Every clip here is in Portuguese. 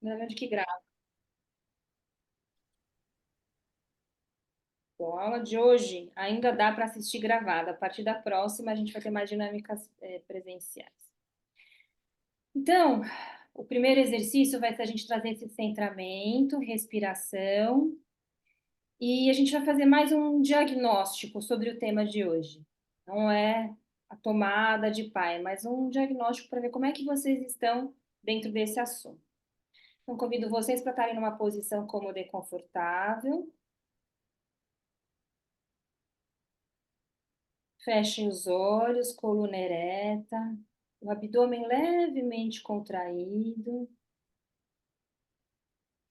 De que grau? Bom, a aula de hoje ainda dá para assistir gravada. A partir da próxima, a gente vai ter mais dinâmicas presenciais. Então, o primeiro exercício vai ser a gente trazer esse centramento, respiração, e a gente vai fazer mais um diagnóstico sobre o tema de hoje. Não é a tomada de pai, mas um diagnóstico para ver como é que vocês estão dentro desse assunto. Então, convido vocês para estarem numa posição cômoda e confortável. Fechem os olhos, coluna ereta, o abdômen levemente contraído,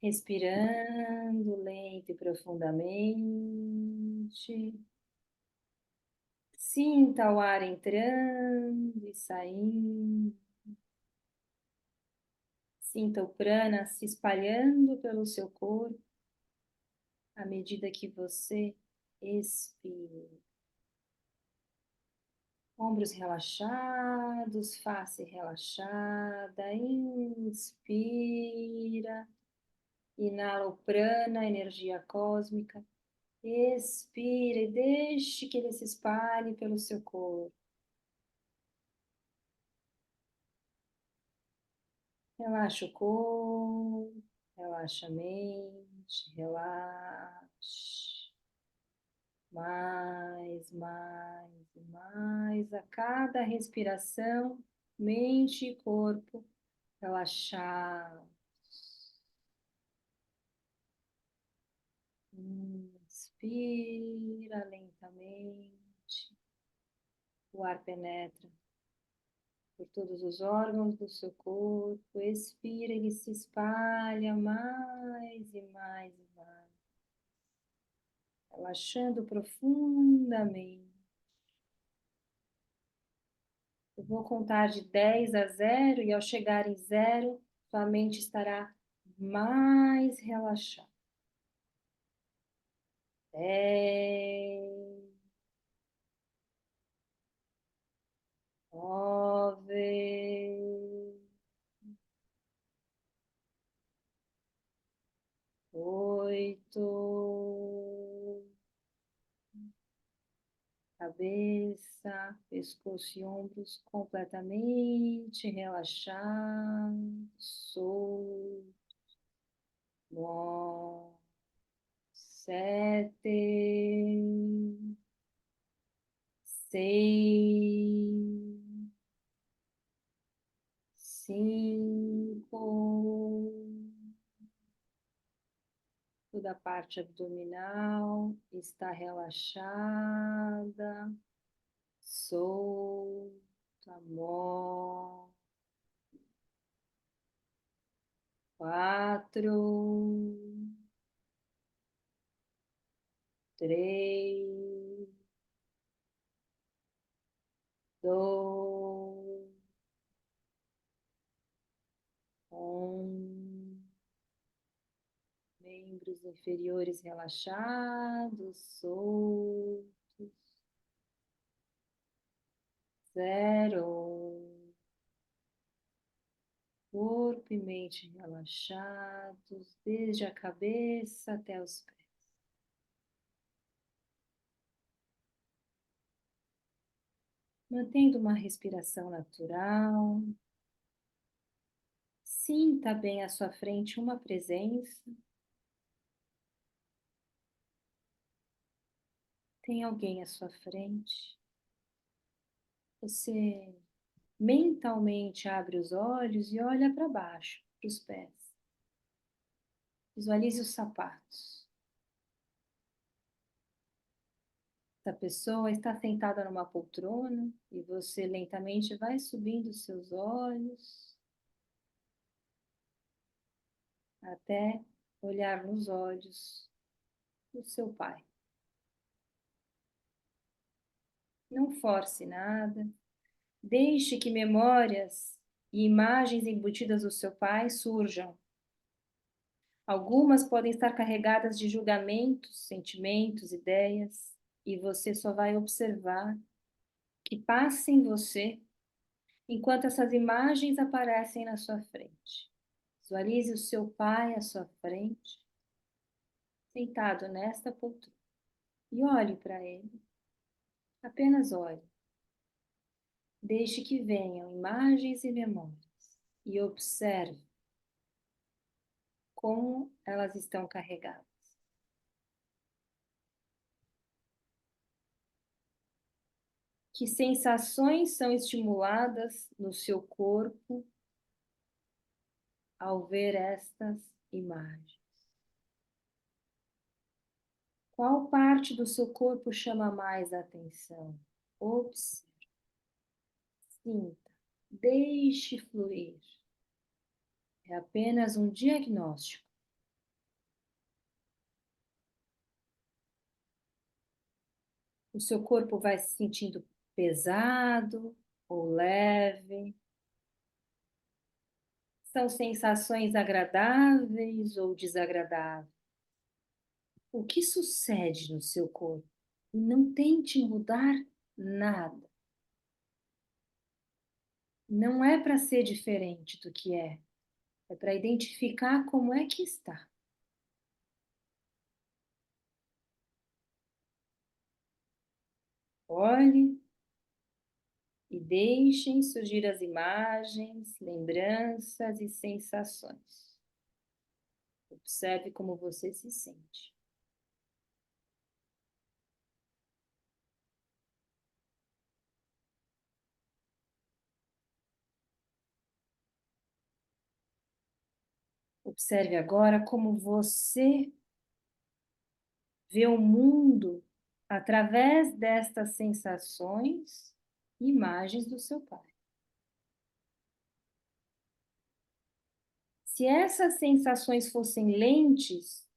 respirando lento e profundamente. Sinta o ar entrando e saindo. Sinta o prana se espalhando pelo seu corpo à medida que você expira. Ombros relaxados, face relaxada. Inspira. Inala o prana, energia cósmica. Expira e deixe que ele se espalhe pelo seu corpo. Relaxa o corpo, relaxa a mente, relaxe. Mais e mais. A cada respiração, mente e corpo relaxados. Inspira lentamente. O ar penetra por todos os órgãos do seu corpo. Expira, ele se espalha mais e mais e mais. Relaxando profundamente. Eu vou contar de 10 a 0 e ao chegar em 0, sua mente estará mais relaxada. 10, 9, 8, cabeça, pescoço e ombros completamente relaxados, soltos. 9, 7, 6, 5, toda a parte abdominal está relaxada, solta, mole. 4, 3, 2, 1. Membros inferiores relaxados, soltos. 0. Corpo e mente relaxados, desde a cabeça até os pés. Mantendo uma respiração natural. Sinta bem à sua frente uma presença. Tem alguém à sua frente. Você mentalmente abre os olhos e olha para baixo, para os pés. Visualize os sapatos. Essa pessoa está sentada numa poltrona e você lentamente vai subindo os seus olhos até olhar nos olhos do seu pai. Não force nada. Deixe que memórias e imagens embutidas do seu pai surjam. Algumas podem estar carregadas de julgamentos, sentimentos, ideias, e você só vai observar que passa em você enquanto essas imagens aparecem na sua frente. Visualize o seu pai à sua frente, sentado nesta poltrona, e olhe para ele. Apenas olhe. Deixe que venham imagens e memórias e observe como elas estão carregadas. Que sensações são estimuladas no seu corpo ao ver estas imagens? Qual parte do seu corpo chama mais atenção? Observe, sinta, deixe fluir. É apenas um diagnóstico. O seu corpo vai se sentindo pesado ou leve? São sensações agradáveis ou desagradáveis? O que sucede no seu corpo? E não tente mudar nada. Não é para ser diferente do que é. É para identificar como é que está. Olhe e deixem surgir as imagens, lembranças e sensações. Observe como você se sente. Observe agora como você vê o mundo através destas sensações e imagens do seu pai. Se essas sensações fossem lentes,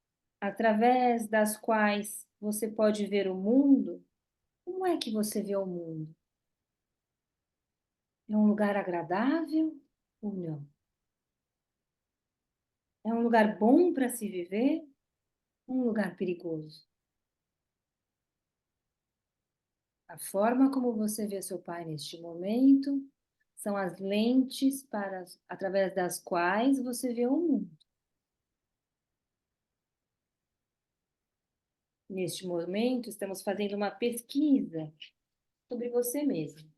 através das quais você pode ver o mundo, como é que você vê o mundo? É um lugar agradável ou não? É um lugar bom para se viver ou um lugar perigoso? A forma como você vê seu pai neste momento são as lentes através das quais você vê o mundo. Neste momento, estamos fazendo uma pesquisa sobre você mesmo.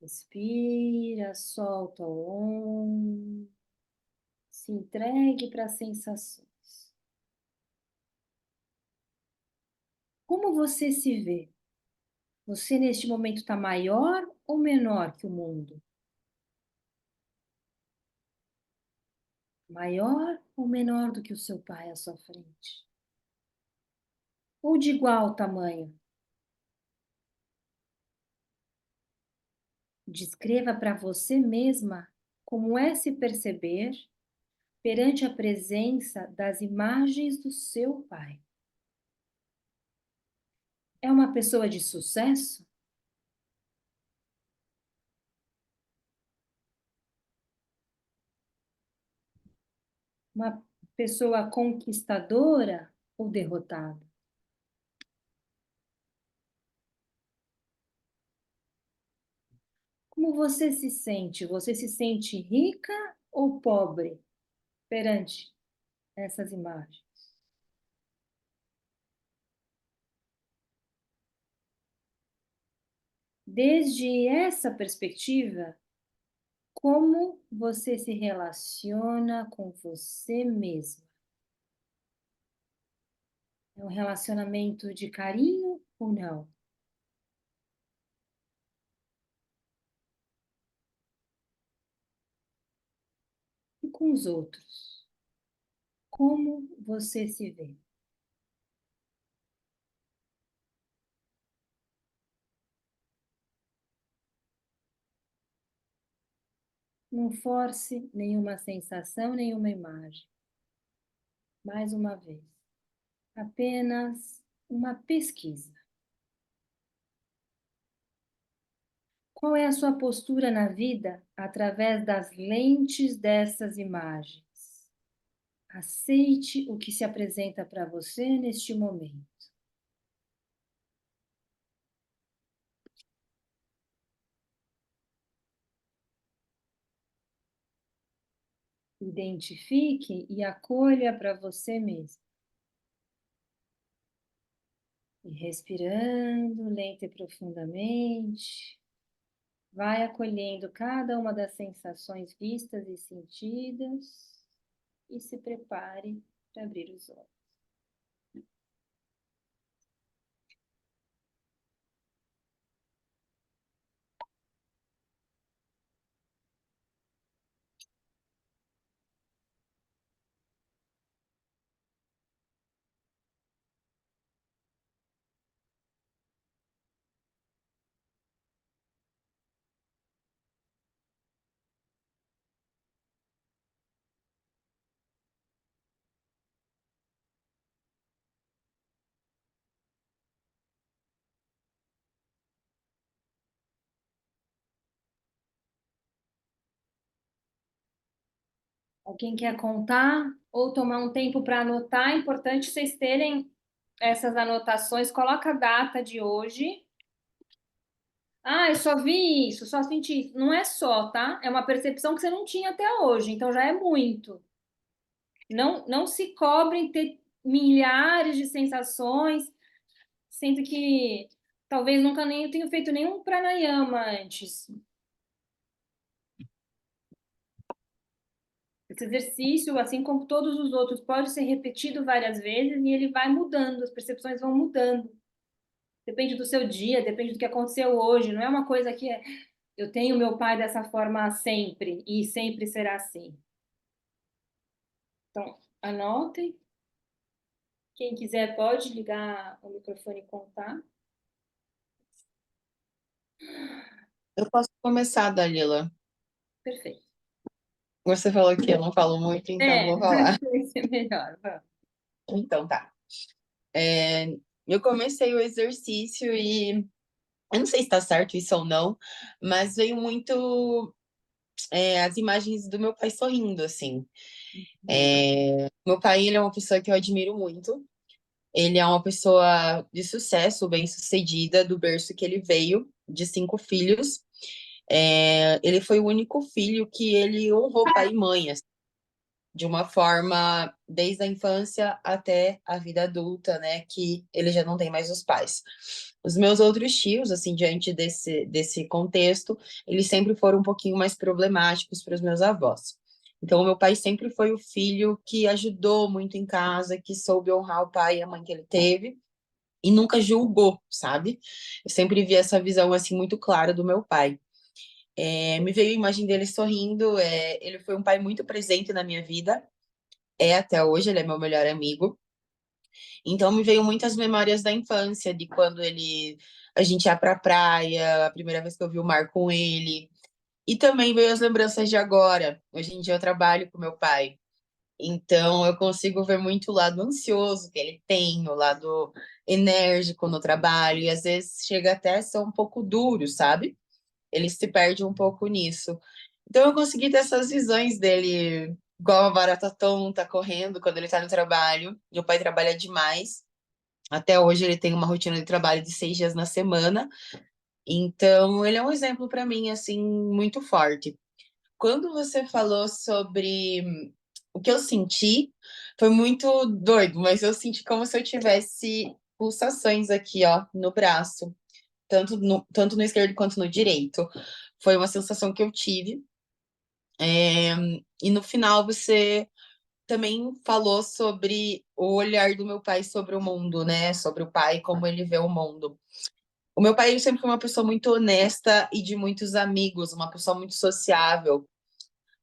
Respira, solta o ombro, se entregue para as sensações. Como você se vê? Você neste momento está maior ou menor que o mundo? Maior ou menor do que o seu pai à sua frente? Ou de igual tamanho? Descreva para você mesma como é se perceber perante a presença das imagens do seu pai. É uma pessoa de sucesso? Uma pessoa conquistadora ou derrotada? Como você se sente? Você se sente rica ou pobre perante essas imagens? Desde essa perspectiva, como você se relaciona com você mesma? É um relacionamento de carinho ou não? E com os outros? Como você se vê? Não force nenhuma sensação, nenhuma imagem. Mais uma vez, apenas uma pesquisa. Qual é a sua postura na vida através das lentes dessas imagens? Aceite o que se apresenta para você neste momento. Identifique e acolha para você mesmo. E respirando lenta e profundamente, vai acolhendo cada uma das sensações vistas e sentidas e se prepare para abrir os olhos. Alguém quer contar ou tomar um tempo para anotar? É importante vocês terem essas anotações. Coloca a data de hoje. Ah, eu só vi isso, só senti isso. Não é só, tá? É uma percepção que você não tinha até hoje, então já é muito. Não se cobrem ter milhares de sensações, sendo que talvez nunca nem tenha feito nenhum pranayama antes. Esse exercício, assim como todos os outros, pode ser repetido várias vezes e ele vai mudando, as percepções vão mudando. Depende do seu dia, depende do que aconteceu hoje. Não é uma coisa que eu tenho meu pai dessa forma sempre e sempre será assim. Então, anotem. Quem quiser pode ligar o microfone e contar. Eu posso começar, Dalila. Perfeito. Você falou que eu não falo muito, então vou falar. Vai ser melhor. Vamos. Então tá. É, eu comecei o exercício e eu não sei se está certo isso ou não, mas veio muito as imagens do meu pai sorrindo, assim. Meu pai, ele é uma pessoa que eu admiro muito. Ele é uma pessoa de sucesso, bem-sucedida, do berço que ele veio, de 5 filhos. Ele foi o único filho que ele honrou pai e mãe, assim, de uma forma desde a infância até a vida adulta, né, que ele já não tem mais os pais. Os meus outros tios, assim, diante desse contexto, eles sempre foram um pouquinho mais problemáticos para os meus avós. Então, o meu pai sempre foi o filho que ajudou muito em casa, que soube honrar o pai e a mãe que ele teve, e nunca julgou, sabe? Eu sempre vi essa visão, assim, muito clara do meu pai. Me veio a imagem dele sorrindo, ele foi um pai muito presente na minha vida, até hoje, ele é meu melhor amigo. Então me veio muitas memórias da infância, de quando a gente ia pra praia, a primeira vez que eu vi o mar com ele. E também veio as lembranças de agora. Hoje em dia eu trabalho com meu pai. Então eu consigo ver muito o lado ansioso que ele tem, o lado enérgico no trabalho, e às vezes chega até a ser um pouco duro, sabe? Ele se perde um pouco nisso. Então eu consegui ter essas visões dele, igual uma barata tonta, correndo quando ele tá no trabalho. Meu pai trabalha demais. Até hoje ele tem uma rotina de trabalho de 6 dias na semana. Então ele é um exemplo para mim, assim, muito forte. Quando você falou sobre o que eu senti, foi muito doido, mas eu senti como se eu tivesse pulsações aqui, ó, no braço, tanto no esquerdo quanto no direito. Foi uma sensação que eu tive. E no final você também falou sobre o olhar do meu pai sobre o mundo, né? Sobre o pai, como ele vê o mundo. O meu pai ele sempre foi uma pessoa muito honesta e de muitos amigos, uma pessoa muito sociável.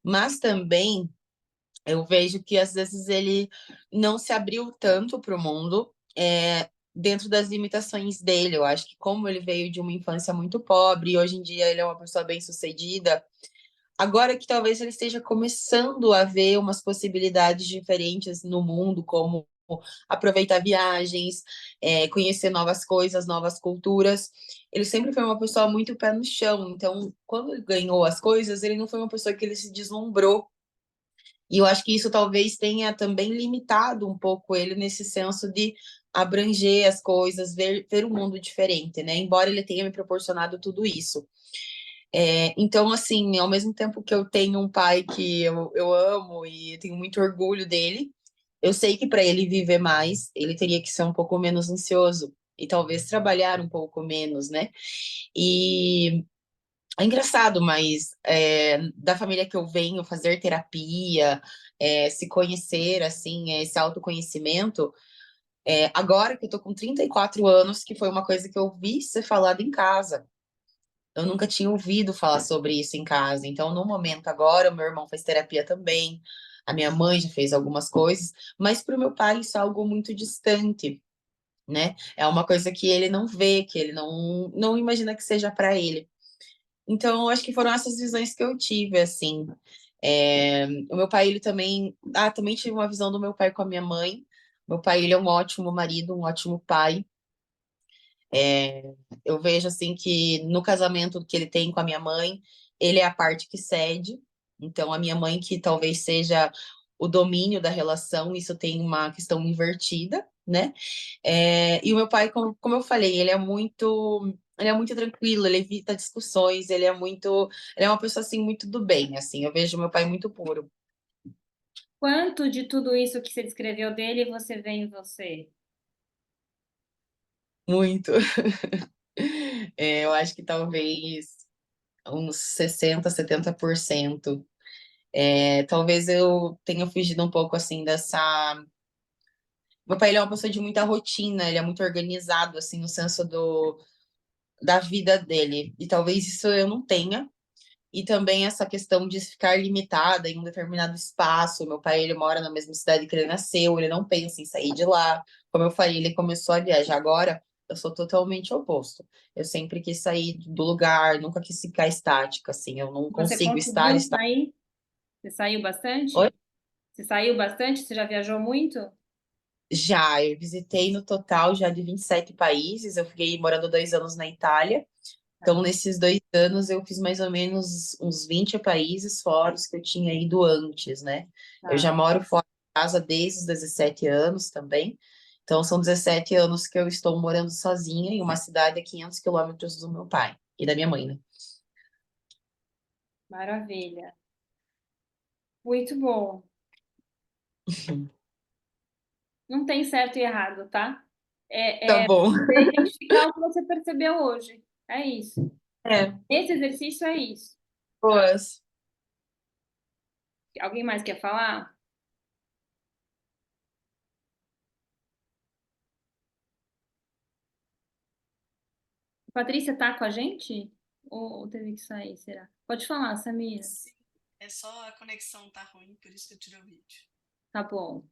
Mas também eu vejo que às vezes ele não se abriu tanto para o mundo, dentro das limitações dele. Eu acho que como ele veio de uma infância muito pobre e hoje em dia ele é uma pessoa bem-sucedida, agora que talvez ele esteja começando a ver umas possibilidades diferentes no mundo, como aproveitar viagens, conhecer novas coisas, novas culturas. Ele sempre foi uma pessoa muito pé no chão. Então, quando ele ganhou as coisas, ele não foi uma pessoa que ele se deslumbrou. E eu acho que isso talvez tenha também limitado um pouco ele nesse senso de abranger as coisas, ver o mundo diferente, né? Embora ele tenha me proporcionado tudo isso. Então, assim, ao mesmo tempo que eu tenho um pai que eu amo e eu tenho muito orgulho dele, eu sei que para ele viver mais, ele teria que ser um pouco menos ansioso e talvez trabalhar um pouco menos, né? E é engraçado, mas da família que eu venho, fazer terapia, se conhecer, assim, esse autoconhecimento, agora que eu tô com 34 anos, que foi uma coisa que eu vi ser falada em casa. Eu nunca tinha ouvido falar sobre isso em casa. Então, no momento agora, o meu irmão faz terapia também, a minha mãe já fez algumas coisas, mas para o meu pai isso é algo muito distante, né? É uma coisa que ele não vê, que ele não imagina que seja para ele. Então, eu acho que foram essas visões que eu tive, assim. O meu pai, ele também. Ah, também tive uma visão do meu pai com a minha mãe. Meu pai, ele é um ótimo marido, um ótimo pai. Eu vejo, assim, que no casamento que ele tem com a minha mãe, ele é a parte que cede. Então, a minha mãe, que talvez seja o domínio da relação, isso tem uma questão invertida, né? E o meu pai, como eu falei, ele é muito tranquilo, ele evita discussões, ele é uma pessoa assim muito do bem, assim. Eu vejo meu pai muito puro, Quanto de tudo isso que você descreveu dele você vê em você? muito. Eu acho que talvez uns 60, 70%. Talvez eu tenha fugido um pouco assim dessa. Meu pai, ele é uma pessoa de muita rotina, ele é muito organizado assim no senso da vida dele. E talvez isso eu não tenha. E também essa questão de ficar limitada em um determinado espaço. Meu pai, ele mora na mesma cidade que ele nasceu, ele não pensa em sair de lá. Como eu falei, ele começou a viajar. Agora, eu sou totalmente oposto. Eu sempre quis sair do lugar, nunca quis ficar estática, assim. Eu não Você consigo estar conseguiu estática. sair? Você saiu bastante? Você saiu bastante? Você já viajou muito? Já, eu visitei no total já de 27 países. Eu fiquei morando 2 anos na Itália. Então, Tá, nesses 2 anos, eu fiz mais ou menos uns 20 países fora os que eu tinha ido antes, né? Eu tá. já moro fora de casa desde os 17 anos também. Então, são 17 anos que eu estou morando sozinha em uma cidade a 500 quilômetros do meu pai e da minha mãe, né? Maravilha. Muito bom. Não tem certo e errado, tá? Tá É bom. você identificar o que você percebeu hoje. É isso. É, Esse exercício é isso. boas. Alguém mais quer falar? Patrícia tá com a gente? Ou teve que sair, será? Pode falar, Samira. Sim, é só a conexão tá ruim, por isso que eu tirei o vídeo. Tá bom.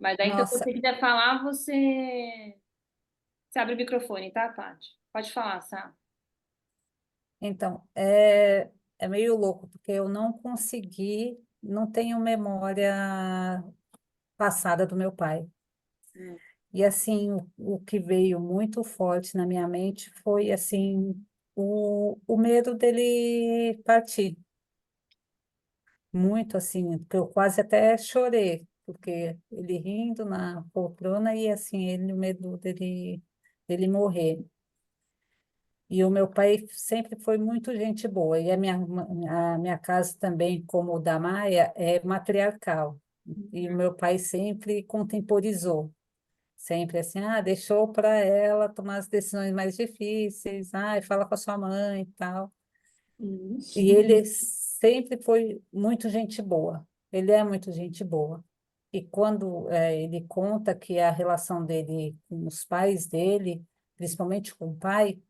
Mas aí, então, se Nossa, você quiser falar, você abre o microfone, tá, Paty? Pode falar, Sá. então, é meio louco, porque eu não consegui, não tenho memória passada do meu pai. Hum. E, assim, o que veio muito forte na minha mente foi, assim, o medo dele partir. Muito, assim, porque eu quase até chorei, porque ele rindo na poltrona e, assim, ele, o medo dele morrer. E o meu pai sempre foi muito gente boa. E a minha casa também, como o da Maia, é matriarcal. E o meu pai sempre contemporizou. Sempre assim, deixou para ela tomar as decisões mais difíceis, fala com a sua mãe e tal. Uhum. E ele sempre foi muito gente boa. Ele é muito gente boa. E quando ele conta que a relação dele com os pais dele, principalmente com o pai,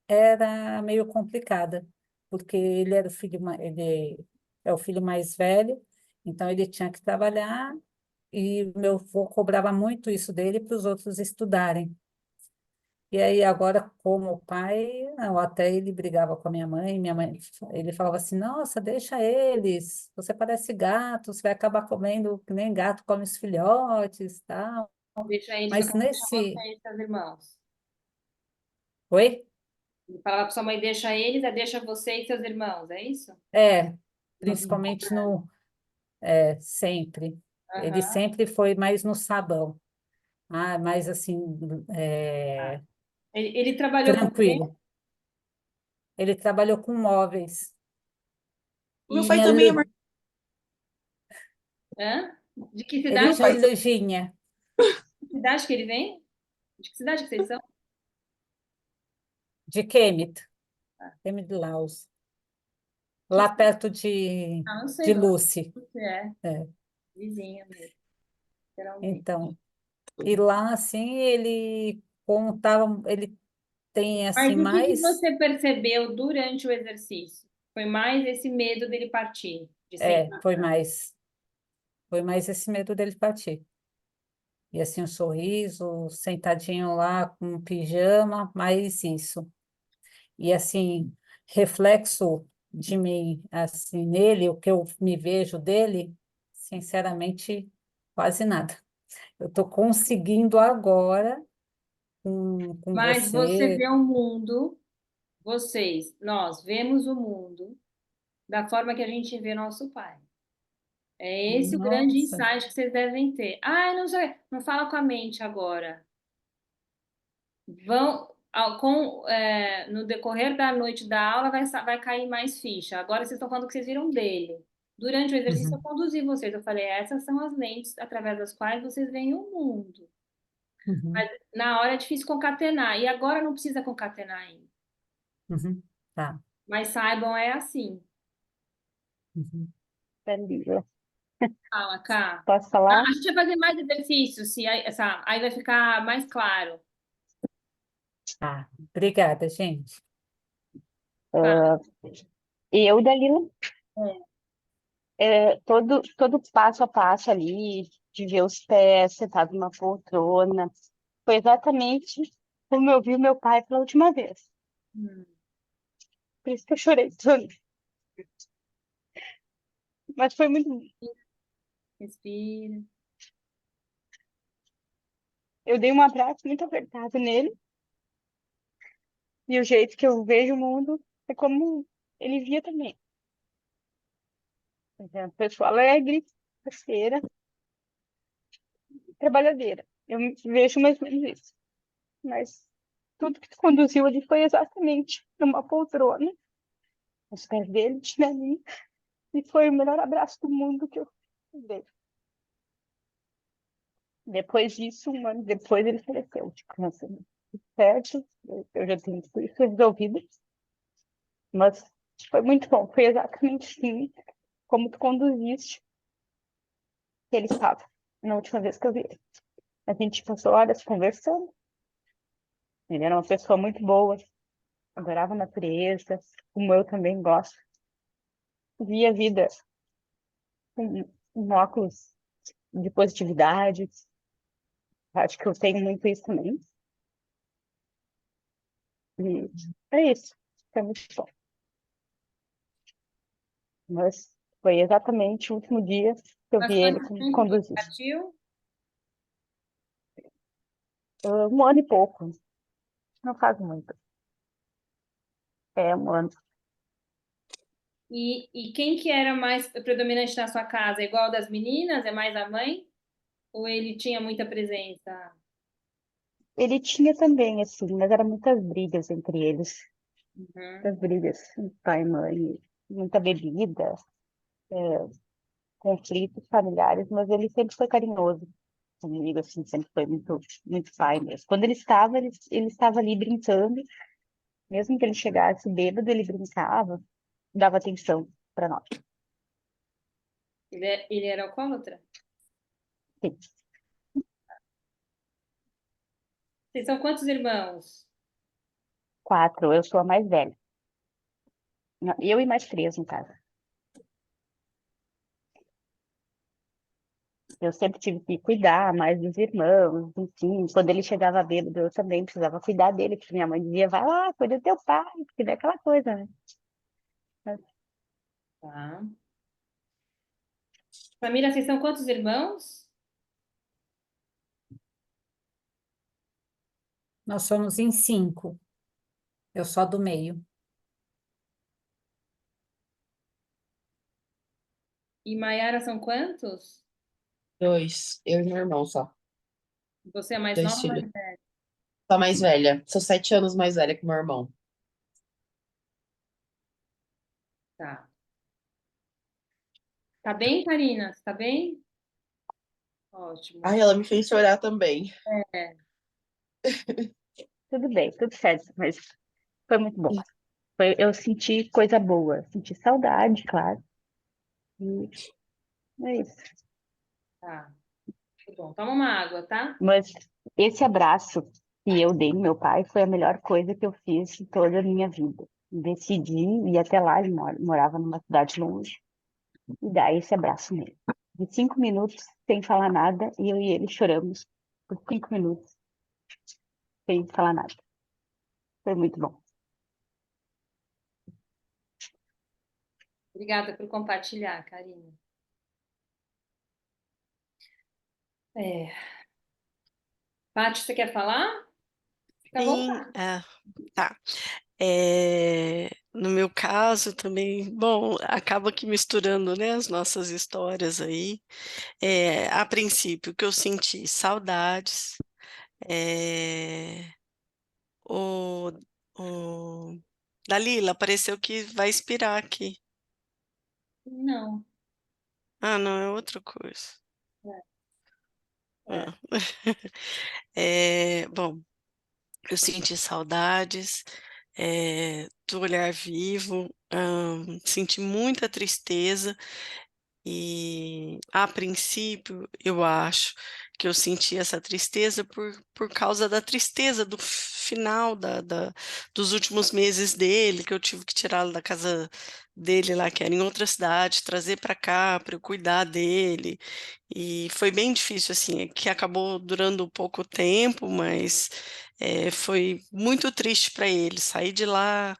era meio complicada, porque ele era o filho, ele é o filho mais velho, então ele tinha que trabalhar e o meu avô cobrava muito isso dele para os outros estudarem. E aí agora, como pai, não, até ele brigava com a minha mãe, ele falava assim, nossa, deixa eles, você parece gato, você vai acabar comendo que nem gato come os filhotes, tal. Deixa eles no Mas caso, deixa você nesse... e seus irmãos. Oi? Ele falava para sua mãe, deixa eles, deixa você e seus irmãos, é isso? É, Não fica principalmente cobrando. no... sempre. Ele Aham. sempre foi mais no sabão. Mais assim, Tá. Ele trabalhou com você? tranquilo. Ele trabalhou com móveis. O meu E pai minha, também é Hã? De que ele cidade? Meu tinha pai também. lojinha Que cidade que ele vem? De que cidade que vocês são? de Kemet, Kemet de Laos, Que lá perto de, Ah, não sei de do lado Luce. que é. É. Vizinha mesmo, geralmente. Então, e lá, assim, ele contava, ele tem, assim, Mas o que mais, você percebeu durante o exercício? Foi mais esse medo dele partir, de é, sentar. foi mais esse medo dele partir. E, assim, um sorriso, sentadinho lá com um pijama, mais isso. E, assim, reflexo de mim, assim, nele, o que eu me vejo dele, sinceramente, quase nada. Eu estou conseguindo agora, com Mas você você. vê o mundo, vocês, nós vemos o mundo da forma que a gente vê nosso pai. É esse o grande Nossa. insight que vocês devem ter. Ah, não sei, não fala com a mente agora. No decorrer da noite da aula vai cair mais ficha. Agora vocês estão falando que vocês viram dele. Durante o exercício eu Uhum, conduzi vocês. Eu falei, essas são as lentes através das quais vocês veem o mundo. uhum, Na hora é difícil concatenar. E agora não precisa concatenar ainda. uhum. Tá. Mas saibam, é assim. Uhum. Danilo. Fala, Cá. Posso A falar? a gente vai fazer mais exercícios, se aí vai ficar mais claro. Tá. Obrigada, gente. Fala. Eu, Dalila, É. todo passo a passo ali, de ver os pés sentado numa poltrona, foi exatamente como eu vi o meu pai pela última vez. Hum, Por isso que eu chorei tanto. Mas foi muito. respira. Eu dei um abraço muito apertado nele, e o jeito que eu vejo o mundo é como ele via também. É uma pessoa alegre, parceira, trabalhadeira. Eu vejo mais ou menos isso. Mas tudo que conduziu ali foi exatamente numa poltrona, aos pés dele, tinha ali, e foi o melhor abraço do mundo que eu dei. Depois disso, um ano depois, ele faleceu de câncer. Certo? Eu já tenho tudo isso resolvido, mas foi muito bom. Foi exatamente assim como tu conduziste que ele estava na última vez que eu vi ele. A gente passou horas conversando. Ele era uma pessoa muito boa, adorava a natureza, como eu também gosto. Via a vida com um óculos de positividade. Acho que eu tenho muito isso também. E é isso. Foi muito bom. Mas foi exatamente o último dia que eu vi Faz ele quanto tempo que ele conduzir. partiu? Um ano e pouco. Não faz muito. É um ano. E quem que era mais predominante na sua casa? É igual das meninas? É mais a mãe? Ou ele tinha muita presença? Ele tinha também, assim, mas eram muitas brigas entre eles. Uhum. Muitas brigas, pai e mãe, muita bebida, conflitos familiares, mas ele sempre foi carinhoso comigo, assim, sempre foi muito, muito pai mesmo. Quando ele estava ali brincando, mesmo que ele chegasse bêbado, ele brincava, dava atenção para nós. Ele era alcoólatra? Sim. Vocês são quantos irmãos? 4, eu sou a mais velha. Não, eu e mais 3, no caso. Eu sempre tive que cuidar mais dos irmãos, enfim. Quando ele chegava bêbado, eu também precisava cuidar dele, porque minha mãe dizia, vai lá, cuida do teu pai, porque é aquela coisa, né? Mas Tá. Família, vocês são quantos irmãos? Nós somos em 5. Eu sou a do meio. E Maiara são quantos? 2, eu e meu irmão só. Você é mais 2 nova? filhos. Sou mais velha. Sou 7 anos mais velha que meu irmão. Tá. Tá bem, Karina? Você tá bem? Ótimo. Ai, ela me fez chorar também. É. Tudo bem, tudo certo, mas foi muito bom. Eu senti coisa boa, senti saudade, claro. E é isso. Tá. Tá bom. Toma uma água, tá? Mas esse abraço que eu dei no meu pai foi a melhor coisa que eu fiz em toda a minha vida. Decidi ir até lá, ele morava numa cidade longe, e dar esse abraço nele. De 5 minutos, sem falar nada, e eu e ele choramos por 5 minutos, sem falar nada. Foi muito bom. Obrigada por compartilhar, Karina. É. Paty, você quer falar? Fica à Sim, vontade. tá. No meu caso também, bom, acaba que misturando, né, as nossas histórias aí. A princípio, que eu senti saudades, é, o, o Dalila, pareceu que vai expirar aqui. Não. Ah, não, é outra coisa. É. Ah. Bom, eu senti saudades, do olhar vivo, senti muita tristeza. E, a princípio, eu acho que eu senti essa tristeza por causa da tristeza do final dos últimos meses dele, que eu tive que tirá-lo da casa dele lá, que era em outra cidade, trazer para cá para eu cuidar dele. E foi bem difícil, assim, que acabou durando pouco tempo, mas foi muito triste para ele sair de lá,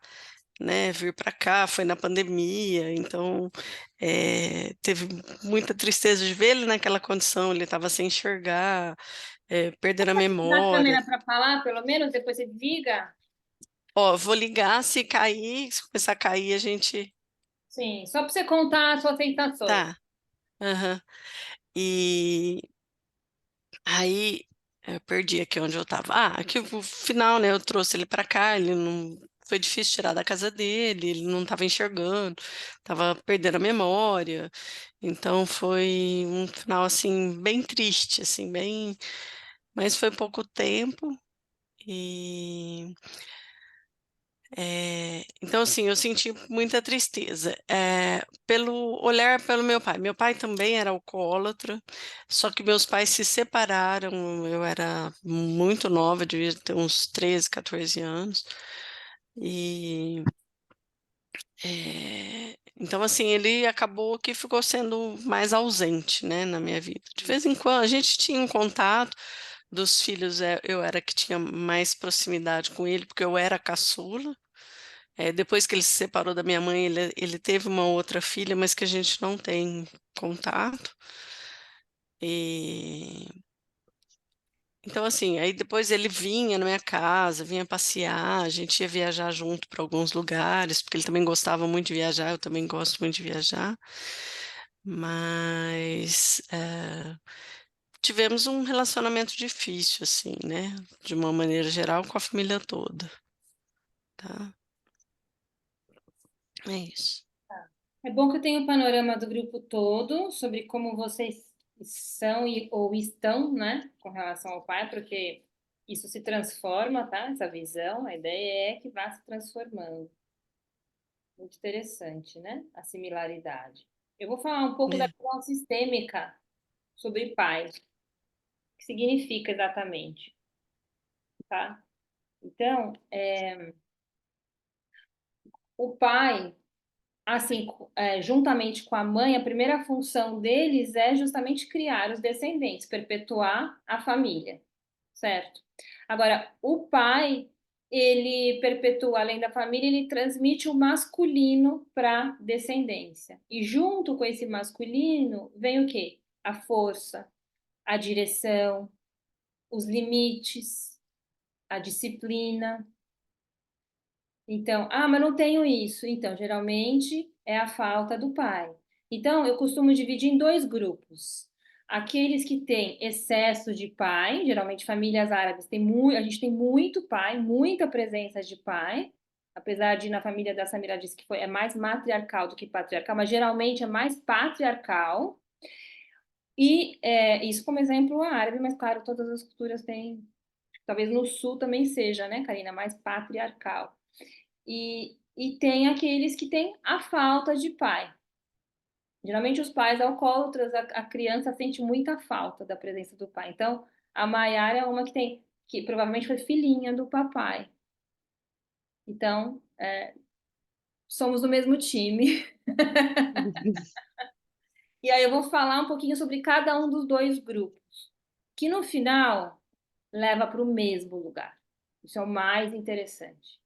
né, vir para cá, foi na pandemia, então teve muita tristeza de ver ele naquela condição, ele estava sem enxergar, perdendo a Dá a memória. câmera para falar, pelo menos, depois você desliga? Ó, vou ligar, se cair, se começar a cair, a gente. Sim, só para você contar as suas sensações. Tá, aham. E aí, eu perdi aqui onde eu estava. Ah, aqui o final, né, eu trouxe ele para cá, ele não. Foi difícil tirar da casa dele, ele não estava enxergando, estava perdendo a memória. Então foi um final, assim, bem triste, assim, bem mas foi pouco tempo e, então, assim, eu senti muita tristeza, pelo olhar pelo meu pai. Meu pai também era alcoólatra, só que meus pais se separaram, eu era muito nova, devia ter uns 13, 14 anos, e então, assim, ele acabou que ficou sendo mais ausente, né, na minha vida. De vez em quando a gente tinha um contato dos filhos, eu era que tinha mais proximidade com ele, porque eu era a caçula. Depois que ele se separou da minha mãe, ele teve uma outra filha, mas que a gente não tem contato. E então, assim, aí depois ele vinha na minha casa, vinha passear, a gente ia viajar junto para alguns lugares, porque ele também gostava muito de viajar, eu também gosto muito de viajar. Mas, tivemos um relacionamento difícil, assim, né, de uma maneira geral, com a família toda, tá. É isso. É bom que eu tenho o panorama do grupo todo sobre como vocês são ou estão, né, com relação ao pai, porque isso se transforma, tá? Essa visão, a ideia é que vá se transformando. Muito interessante, né? A similaridade. Eu vou falar um pouco da É. visão sistêmica sobre pai. O que significa exatamente, tá? Então, o pai, assim, juntamente com a mãe, a primeira função deles é justamente criar os descendentes, perpetuar a família, certo? Agora, o pai, ele perpetua, além da família, ele transmite o masculino para a descendência. E junto com esse masculino vem o quê? A força, a direção, os limites, a disciplina. Então, mas não tenho isso. Então, geralmente é a falta do pai. Então, eu costumo dividir em dois grupos. Aqueles que têm excesso de pai, geralmente famílias árabes a gente tem muito pai, muita presença de pai, apesar de na família da Samira disse que é mais matriarcal do que patriarcal, mas geralmente é mais patriarcal. E isso como exemplo árabe, mas claro, todas as culturas têm, talvez no sul também seja, né, Karina, mais patriarcal. E tem aqueles que têm a falta de pai. Geralmente os pais alcoólatras, a criança sente muita falta da presença do pai. Então, a Maiara é uma que provavelmente foi filhinha do papai. Então, somos do mesmo time. E aí eu vou falar um pouquinho sobre cada um dos dois grupos, que no final leva para o mesmo lugar. Isso é o mais interessante.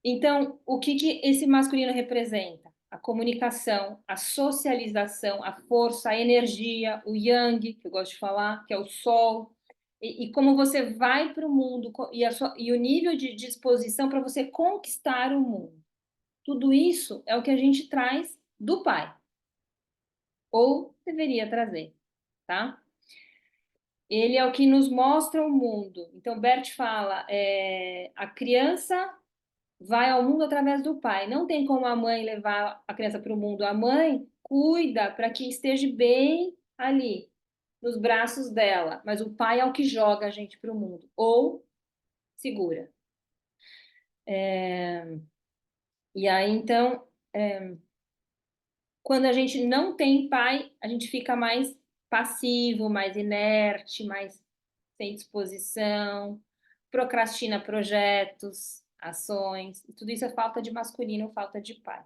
Então, o que esse masculino representa? A comunicação, a socialização, a força, a energia, o yang, que eu gosto de falar, que é o sol, e como você vai para o mundo e o nível de disposição para você conquistar o mundo. Tudo isso é o que a gente traz do pai, ou deveria trazer, tá? Ele é o que nos mostra o mundo. Então, Bert fala, a criança vai ao mundo através do pai. Não tem como a mãe levar a criança para o mundo. A mãe cuida para que esteja bem ali, nos braços dela. Mas o pai é o que joga a gente para o mundo, ou segura. E aí, então, quando a gente não tem pai, a gente fica mais passivo, mais inerte, mais sem disposição, procrastina projetos, ações, e tudo isso é falta de masculino, falta de pai,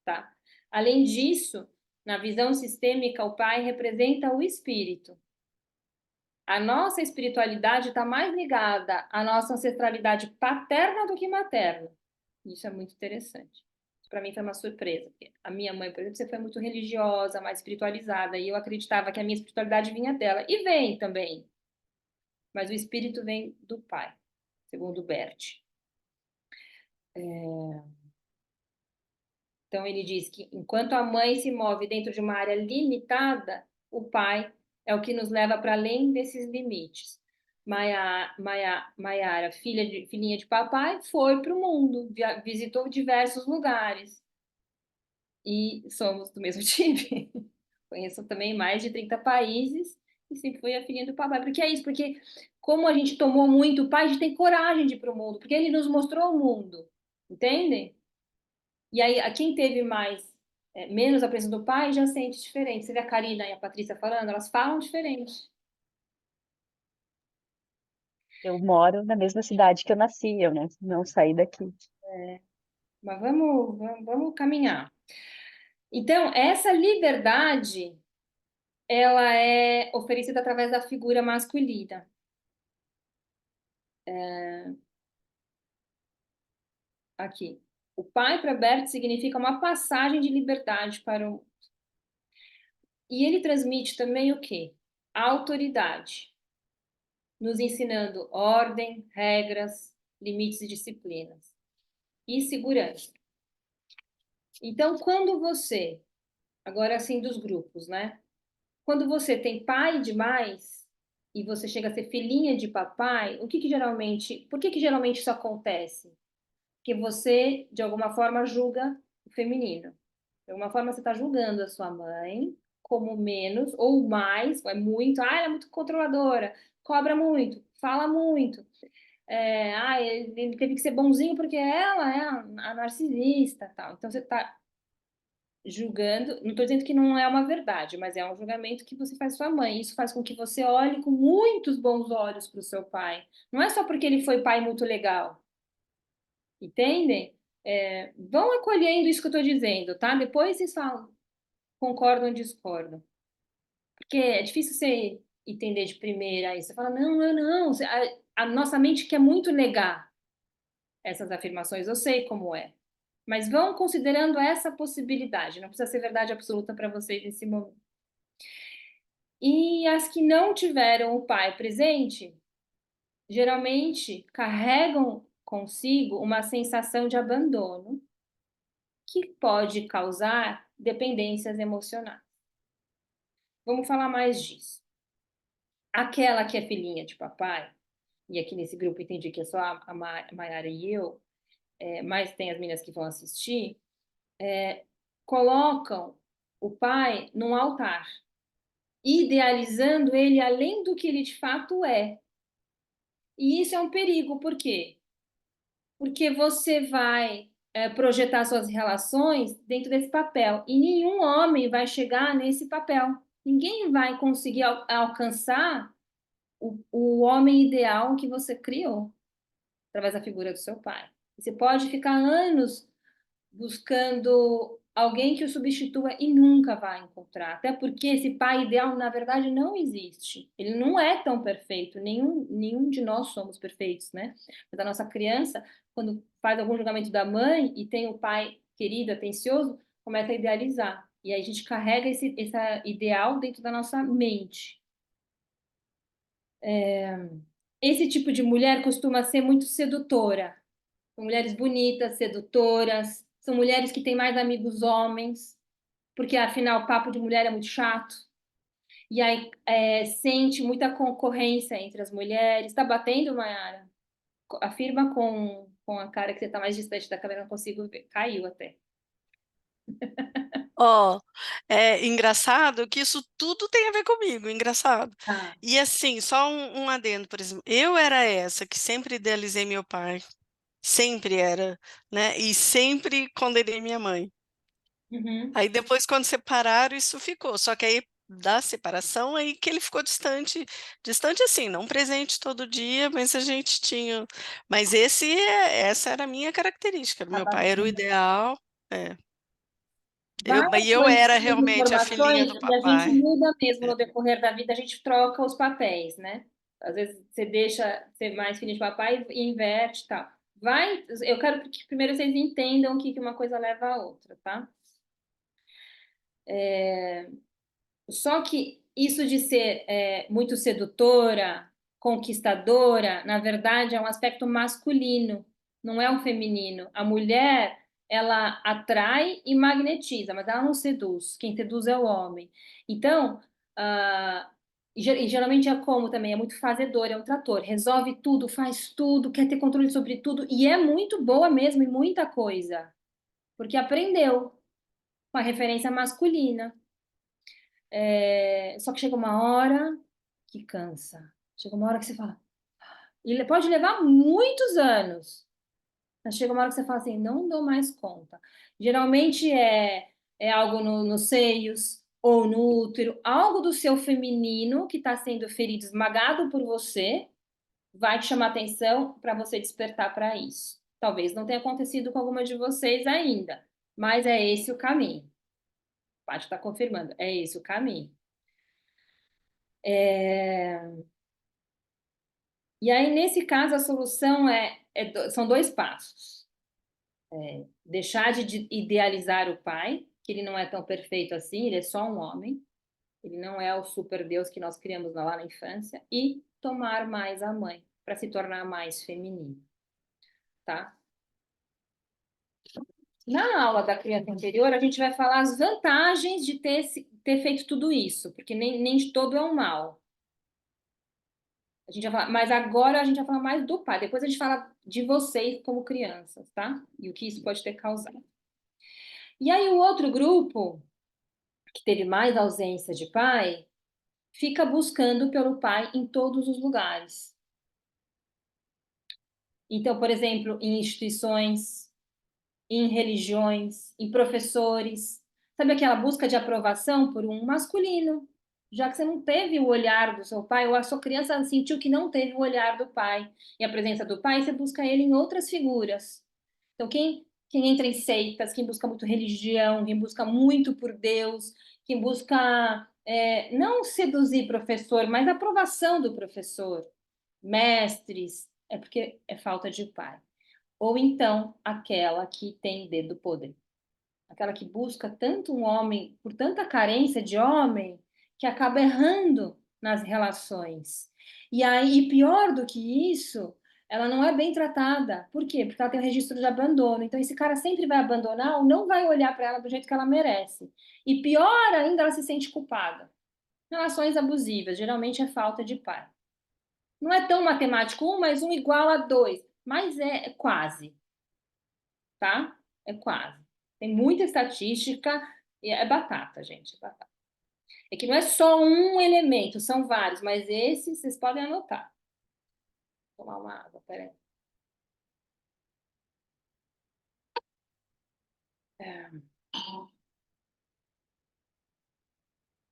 tá? Além disso, na visão sistêmica, o pai representa o espírito. A nossa espiritualidade está mais ligada à nossa ancestralidade paterna do que materna. Isso é muito interessante. Para mim foi uma surpresa. Porque a minha mãe, por exemplo, sempre foi muito religiosa, mais espiritualizada, e eu acreditava que a minha espiritualidade vinha dela. E vem também. Mas o espírito vem do pai, segundo Bert. Então ele diz que enquanto a mãe se move dentro de uma área limitada, o pai é o que nos leva para além desses limites. Maiara, filhinha de papai, foi para o mundo, visitou diversos lugares. E somos do mesmo time. Conheço também mais de 30 países e sempre fui a filhinha do papai. Porque é isso, porque como a gente tomou muito o pai, a gente tem coragem de ir para o mundo, porque ele nos mostrou o mundo, entendem? E aí, a quem teve menos a presença do pai já sente diferente. Você vê a Karina e a Patrícia falando, elas falam diferente. Eu moro na mesma cidade que eu nasci, eu não saí daqui. Mas vamos caminhar. Então, essa liberdade, ela é oferecida através da figura masculina. Aqui. O pai para Bert significa uma passagem de liberdade para o... E ele transmite também o quê? A autoridade, nos ensinando ordem, regras, limites e disciplinas. E segurança. Então, quando você, agora assim dos grupos, né? Quando você tem pai demais e você chega a ser filhinha de papai, por que geralmente isso acontece? Porque você, de alguma forma, julga o feminino. De alguma forma, você está julgando a sua mãe como menos ou mais, é muito, ela é muito controladora, cobra muito, fala muito. Ele teve que ser bonzinho porque ela é a narcisista, tal. Então, você está julgando, não estou dizendo que não é uma verdade, mas é um julgamento que você faz sua mãe. Isso faz com que você olhe com muitos bons olhos para o seu pai. Não é só porque ele foi pai muito legal. Entendem? Vão acolhendo isso que eu estou dizendo, tá? Depois vocês falam, concordam ou discordam. Porque é difícil você entender de primeira aí. Você fala, não. A nossa mente quer muito negar essas afirmações, eu sei como é. Mas vão considerando essa possibilidade, não precisa ser verdade absoluta para vocês nesse momento. E as que não tiveram o pai presente, geralmente carregam consigo uma sensação de abandono que pode causar dependências emocionais. Vamos falar mais disso. Aquela que é filhinha de papai, e aqui nesse grupo entendi que é só a Mayara e eu, mas tem as meninas que vão assistir, colocam o pai num altar, idealizando ele além do que ele de fato é. E isso é um perigo, por quê? Porque você vai projetar suas relações dentro desse papel, e nenhum homem vai chegar nesse papel. Ninguém vai conseguir alcançar o homem ideal que você criou, através da figura do seu pai. Você pode ficar anos buscando alguém que o substitua e nunca vai encontrar. Até porque esse pai ideal, na verdade, não existe. Ele não é tão perfeito. Nenhum de nós somos perfeitos, né? Mas a nossa criança, quando faz algum julgamento da mãe e tem o pai querido, atencioso, começa a idealizar. E aí a gente carrega esse ideal dentro da nossa mente. Esse tipo de mulher costuma ser muito sedutora. São mulheres bonitas, sedutoras, são mulheres que têm mais amigos homens, porque afinal o papo de mulher é muito chato. E aí sente muita concorrência entre as mulheres. Está batendo, Mayara? Afirma com a cara que você está mais distante da câmera, não consigo ver. Caiu até. Ó, é engraçado que isso tudo tem a ver comigo, engraçado. Ah, E assim, só um adendo, por exemplo, eu era essa que sempre idealizei meu pai, sempre era, né? E sempre condenei minha mãe. uhum. Aí depois, quando separaram, isso ficou. Só que aí, da separação, aí que ele ficou distante, distante assim, não presente todo dia, mas a gente tinha. Mas essa era a minha característica. Tá Meu pai era o batendo. ideal. É. Vai E eu era conhecendo realmente a filhinha informações do e a gente papai. muda mesmo É. no decorrer da vida, a gente troca os papéis, né? Às vezes você deixa ser mais filho de papai e inverte e tal. Eu quero que primeiro vocês entendam o que uma coisa leva à outra, tá? Só que isso de ser muito sedutora, conquistadora, na verdade é um aspecto masculino, não é um feminino. A mulher, ela atrai e magnetiza, mas ela não seduz. Quem seduz é o homem. Então, e geralmente é como também, é muito fazedor, é um trator, resolve tudo, faz tudo, quer ter controle sobre tudo, e é muito boa mesmo em muita coisa, porque aprendeu com a referência masculina. Só que chega uma hora que cansa. Chega uma hora que você fala. E pode levar muitos anos. Mas chega uma hora que você fala assim, não dou mais conta. Geralmente é algo nos seios ou no útero, algo do seu feminino que está sendo ferido, esmagado por você, vai te chamar atenção para você despertar para isso. Talvez não tenha acontecido com alguma de vocês ainda, mas é esse o caminho. O Paty está confirmando, é esse o caminho. E aí, nesse caso, a solução são dois passos. Deixar de idealizar o pai, que ele não é tão perfeito assim, ele é só um homem, ele não é o super Deus que nós criamos lá na infância, e tomar mais a mãe, para se tornar mais feminino, tá? Na aula da criança interior, a gente vai falar as vantagens de ter feito tudo isso, porque nem de todo é um mal. A gente vai falar, mas agora a gente vai falar mais do pai. Depois a gente fala de vocês como crianças, tá? E o que isso pode ter causado. E aí o outro grupo, que teve mais ausência de pai, fica buscando pelo pai em todos os lugares. Então, por exemplo, em instituições, em religiões, em professores. Sabe aquela busca de aprovação por um masculino? Já que você não teve o olhar do seu pai, ou a sua criança sentiu que não teve o olhar do pai e a presença do pai, você busca ele em outras figuras. Então, quem entra em seitas, quem busca muito religião, quem busca muito por Deus, quem busca não seduzir professor, mas a aprovação do professor, mestres, é porque é falta de pai. Ou então aquela que tem dedo podre, aquela que busca tanto um homem, por tanta carência de homem, que acaba errando nas relações. E aí, pior do que isso, ela não é bem tratada. Por quê? Porque ela tem um registro de abandono. Então, esse cara sempre vai abandonar ou não vai olhar para ela do jeito que ela merece. E pior ainda, ela se sente culpada. Relações abusivas, geralmente é falta de pai. Não é tão matemático, 1 mais 1 igual a 2, mas é quase, tá? É quase. Tem muita estatística, e é batata, gente, é batata. É que não é só um elemento, são vários, mas esses vocês podem anotar. Vou tomar uma água, peraí.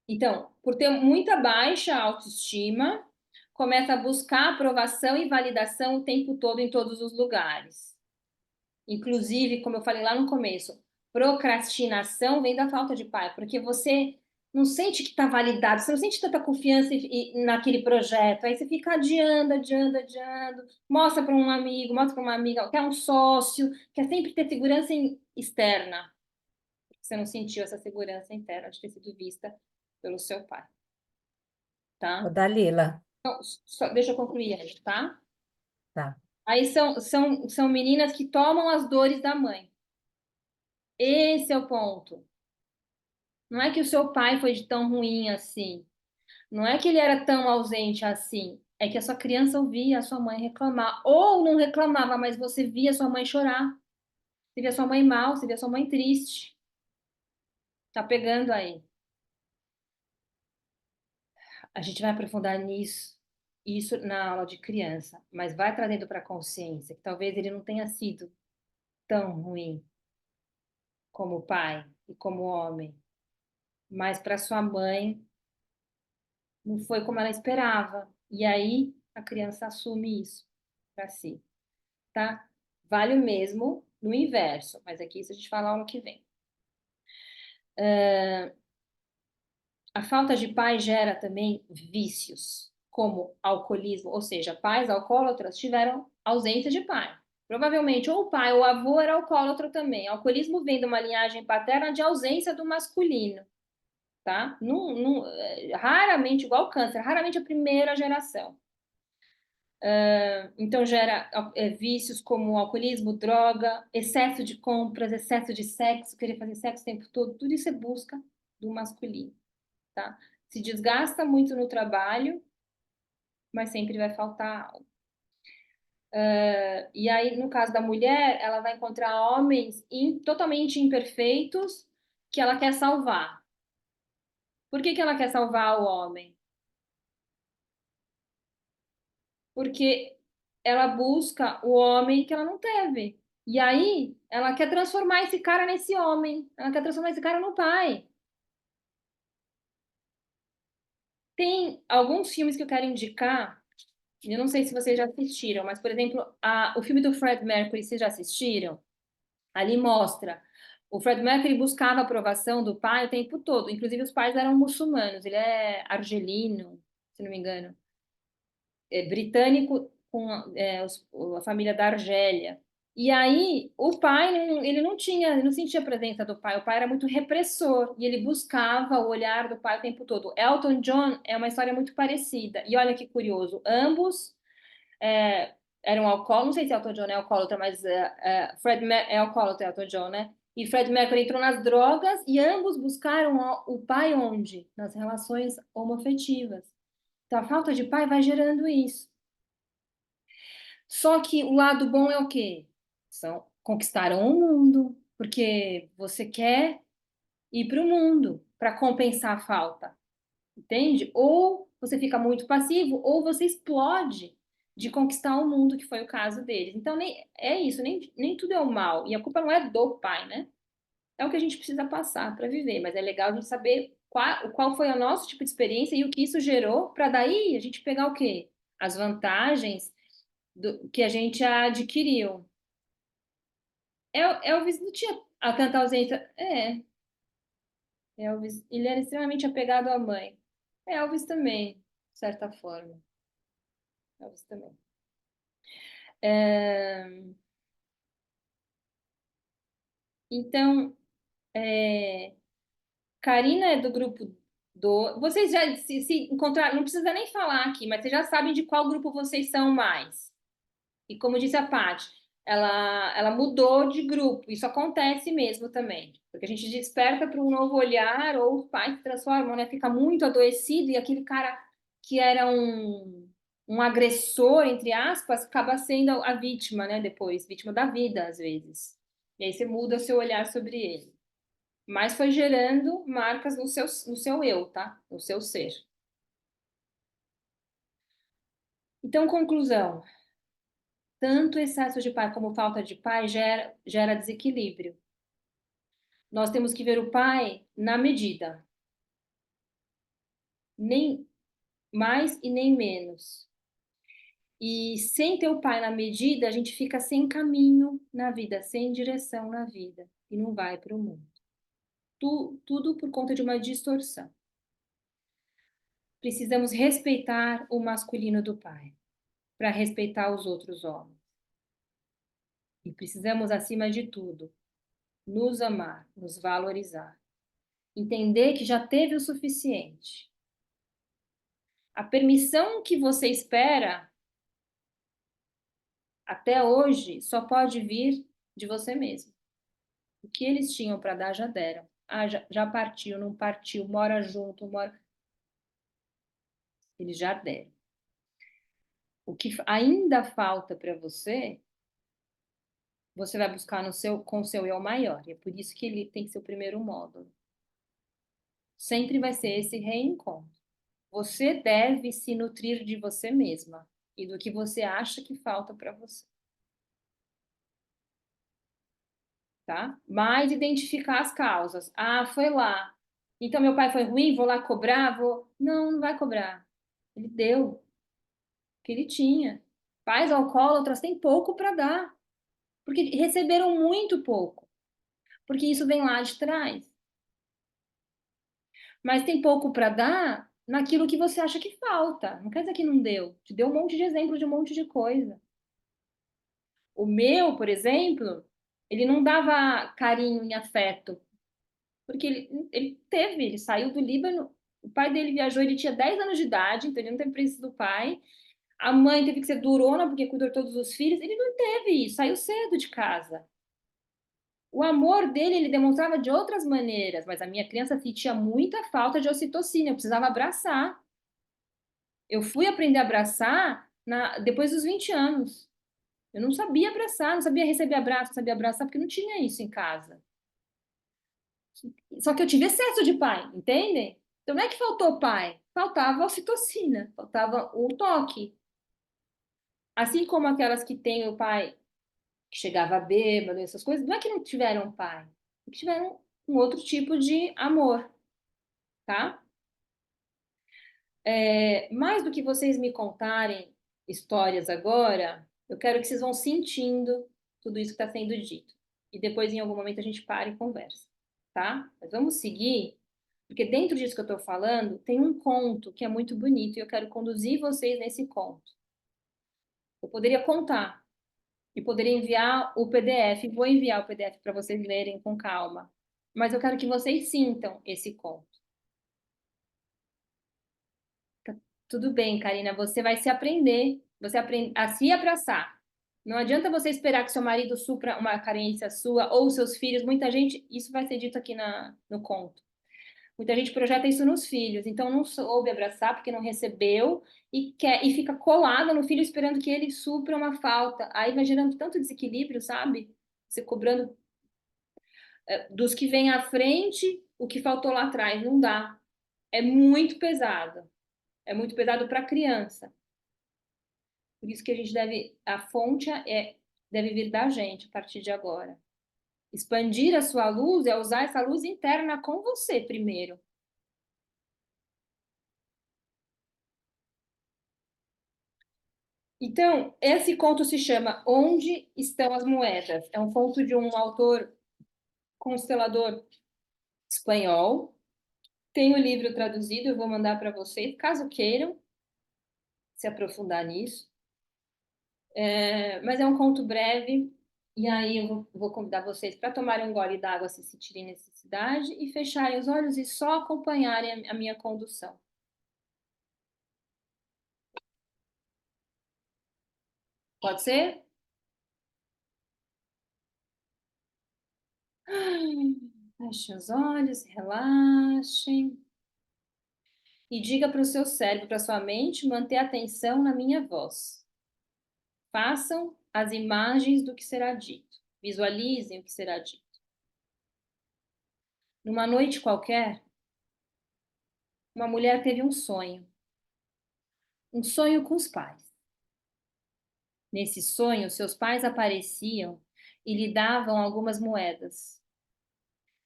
Então, por ter muita baixa autoestima, começa a buscar aprovação e validação o tempo todo em todos os lugares. Inclusive, como eu falei lá no começo, procrastinação vem da falta de pai, porque você não sente que está validado, você não sente tanta confiança naquele projeto, aí você fica adiando, adiando, adiando, mostra para um amigo, mostra para uma amiga, quer um sócio, quer sempre ter segurança externa. Você não sentiu essa segurança interna de ter sido vista pelo seu pai, Ô, tá? Dalila, Então, deixa eu concluir aí, tá? tá. Aí são meninas que tomam as dores da mãe. Esse é o ponto. Não é que o seu pai foi de tão ruim assim. Não é que ele era tão ausente assim. É que a sua criança ouvia a sua mãe reclamar. Ou não reclamava, mas você via sua mãe chorar. Você via sua mãe mal, você via sua mãe triste. Tá pegando aí. A gente vai aprofundar nisso, isso na aula de criança, mas vai trazendo para a consciência que talvez ele não tenha sido tão ruim como pai e como homem, mas para sua mãe não foi como ela esperava. E aí a criança assume isso para si, tá? Vale o mesmo no inverso, mas aqui isso a gente fala ano que vem. A falta de pai gera também vícios, como alcoolismo, ou seja, pais alcoólatras tiveram ausência de pai. Provavelmente ou o pai ou o avô era alcoólatra também. Alcoolismo vem de uma linhagem paterna de ausência do masculino, tá? Raramente, igual câncer, raramente a primeira geração. Então gera vícios como alcoolismo, droga, excesso de compras, excesso de sexo, querer fazer sexo o tempo todo, tudo isso é busca do masculino, tá? Se desgasta muito no trabalho, mas sempre vai faltar algo. E aí, no caso da mulher, ela vai encontrar homens totalmente imperfeitos que ela quer salvar. Por que ela quer salvar o homem? Porque ela busca o homem que ela não teve. E aí, ela quer transformar esse cara nesse homem. Ela quer transformar esse cara no pai. Tem alguns filmes que eu quero indicar. Eu não sei se vocês já assistiram, mas, por exemplo, o filme do Fred Mercury, vocês já assistiram? Ali mostra. O Fred Mercury buscava a aprovação do pai o tempo todo. Inclusive, os pais eram muçulmanos. Ele é argelino, se não me engano. É britânico com a família da Argélia. E aí, o pai, ele não sentia a presença do pai. O pai era muito repressor e ele buscava o olhar do pai o tempo todo. Elton John é uma história muito parecida. E olha que curioso, ambos eram alcoólatras, não sei se Elton John é alcoólatra, mas é alcoólatra, Elton John, né? E Fred Mercury entrou nas drogas e ambos buscaram o pai onde? Nas relações homoafetivas. Então, a falta de pai vai gerando isso. Só que o lado bom é o quê? Conquistaram o mundo, porque você quer ir para o mundo para compensar a falta, entende? Ou você fica muito passivo, ou você explode de conquistar o mundo, que foi o caso deles. Então, é isso, nem tudo é o mal. E a culpa não é do pai, né? É o que a gente precisa passar para viver, mas é legal a gente saber qual foi o nosso tipo de experiência e o que isso gerou, para daí a gente pegar o quê? As vantagens que a gente adquiriu. Elvis não tinha tanta ausência. Elvis, ele era extremamente apegado à mãe. Elvis também, de certa forma. Elvis também. Então, Karina é do grupo do. Vocês já se encontraram, não precisa nem falar aqui, mas vocês já sabem de qual grupo vocês são mais. E como disse a Paty, ela mudou de grupo. Isso acontece mesmo também. Porque a gente desperta para um novo olhar, ou os pais se transformam, né? Fica muito adoecido, e aquele cara que era um um agressor, entre aspas, acaba sendo a vítima, né? Depois, vítima da vida, às vezes. E aí você muda o seu olhar sobre ele. Mas foi gerando marcas no seu eu, tá? No seu ser. Então, conclusão. Tanto excesso de pai como falta de pai gera desequilíbrio. Nós temos que ver o pai na medida. Nem mais e nem menos. E sem ter o pai na medida, a gente fica sem caminho na vida, sem direção na vida. E não vai para o mundo. Tudo por conta de uma distorção. Precisamos respeitar o masculino do pai, para respeitar os outros homens. E precisamos, acima de tudo, nos amar, nos valorizar. Entender que já teve o suficiente. A permissão que você espera até hoje só pode vir de você mesmo. O que eles tinham para dar já deram. Ah, já partiu, não partiu, mora junto, mora. Eles já deram. O que ainda falta para você, você vai buscar com o seu eu maior. E é por isso que ele tem que ser o primeiro módulo. Sempre vai ser esse reencontro. Você deve se nutrir de você mesma e do que você acha que falta para você. Tá? Mas identificar as causas. Ah, foi lá. Então meu pai foi ruim, vou lá cobrar, vou. Não, não vai cobrar. Ele deu o que ele tinha. Pais alcoólatras têm pouco para dar, porque receberam muito pouco, porque isso vem lá de trás. Mas tem pouco para dar naquilo que você acha que falta. Não quer dizer que não deu. Te deu um monte de exemplo de um monte de coisa. O meu, por exemplo, ele não dava carinho e afeto, porque ele saiu do Líbano, o pai dele viajou, ele tinha 10 anos de idade, então ele não teve presença do pai. A mãe teve que ser durona porque cuidou de todos os filhos. Ele não teve isso, saiu cedo de casa. O amor dele ele demonstrava de outras maneiras, mas a minha criança sentia muita falta de ocitocina, eu precisava abraçar. Eu fui aprender a abraçar depois dos 20 anos. Eu não sabia abraçar, não sabia receber abraço, não sabia abraçar, porque não tinha isso em casa. Só que eu tive excesso de pai, entendem? Então não é que faltou pai, faltava ocitocina, faltava o toque. Assim como aquelas que têm o pai que chegava bêbado, essas coisas, não é que não tiveram pai, é que tiveram um outro tipo de amor, tá? Mais do que vocês me contarem histórias agora, eu quero que vocês vão sentindo tudo isso que está sendo dito. E depois, em algum momento, a gente para e conversa, tá? Mas vamos seguir, porque dentro disso que eu estou falando, tem um conto que é muito bonito e eu quero conduzir vocês nesse conto. Eu poderia contar e poderia enviar o PDF, vou enviar o PDF para vocês lerem com calma, mas eu quero que vocês sintam esse conto. Tudo bem, Karina, você vai se aprender, você aprende a se abraçar. Não adianta você esperar que seu marido supra uma carência sua ou seus filhos. Muita gente, isso vai ser dito aqui no conto. Muita gente projeta isso nos filhos, então não soube abraçar porque não recebeu e fica colada no filho esperando que ele supra uma falta. Aí vai gerando tanto desequilíbrio, sabe? Você cobrando dos que vêm à frente o que faltou lá atrás. Não dá. É muito pesado. É muito pesado para a criança. Por isso que a fonte deve vir da gente a partir de agora. Expandir a sua luz é usar essa luz interna com você primeiro. Então, esse conto se chama Onde Estão as Moedas? É um conto de um autor constelador espanhol. Tem o livro traduzido, eu vou mandar para vocês, caso queiram se aprofundar nisso. Mas é um conto breve, e aí eu vou convidar vocês para tomarem um gole d'água se sentirem necessidade e fecharem os olhos e só acompanharem a minha condução. Pode ser? Fechem os olhos, relaxem. e diga para o seu cérebro, para a sua mente, manter atenção na minha voz. Façam as imagens do que será dito. Visualizem o que será dito. Numa noite qualquer, uma mulher teve um sonho. Um sonho com os pais. Nesse sonho, seus pais apareciam e lhe davam algumas moedas.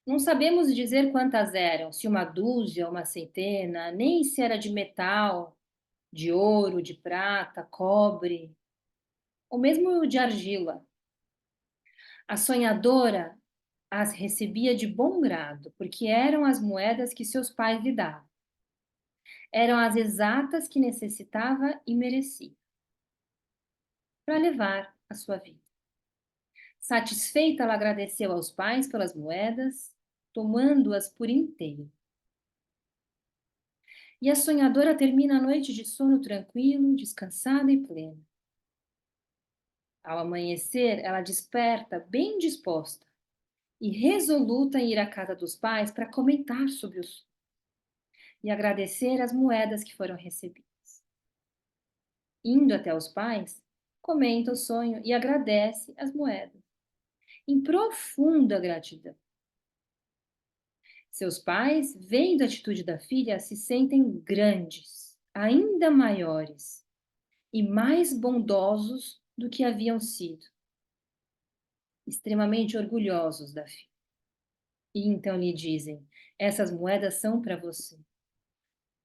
Não sabemos dizer quantas eram, se uma dúzia ou uma centena, nem se era de metal, de ouro, de prata, cobre, ou mesmo de argila. A sonhadora as recebia de bom grado, porque eram as moedas que seus pais lhe davam. Eram as exatas que necessitava e merecia para levar a sua vida. Satisfeita, ela agradeceu aos pais pelas moedas, tomando-as por inteiro. E a sonhadora termina a noite de sono tranquilo, descansada e plena. Ao amanhecer, ela desperta bem disposta e resoluta em ir à casa dos pais para comentar sobre o sonho e agradecer as moedas que foram recebidas. Indo até os pais, comenta o sonho e agradece as moedas, em profunda gratidão. Seus pais, vendo a atitude da filha, se sentem grandes, ainda maiores e mais bondosos do que haviam sido, extremamente orgulhosos da filha. E então lhe dizem: essas moedas são para você.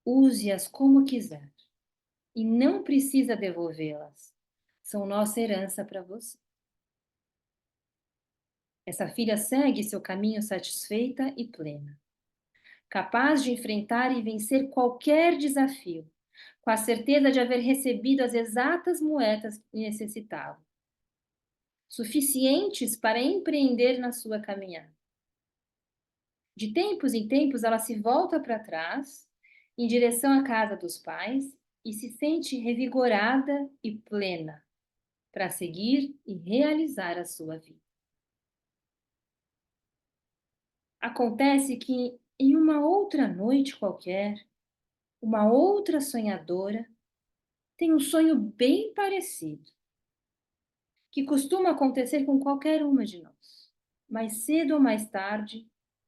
Use-as como quiser e não precisa devolvê-las. São nossa herança para você. Essa filha segue seu caminho satisfeita e plena, capaz de enfrentar e vencer qualquer desafio, com a certeza de haver recebido as exatas moedas que necessitava, suficientes para empreender na sua caminhada. De tempos em tempos, ela se volta para trás, em direção à casa dos pais, e se sente revigorada e plena para seguir e realizar a sua vida. Acontece que, em uma outra noite qualquer, uma outra sonhadora tem um sonho bem parecido, que costuma acontecer com qualquer uma de nós, mais cedo ou mais tarde,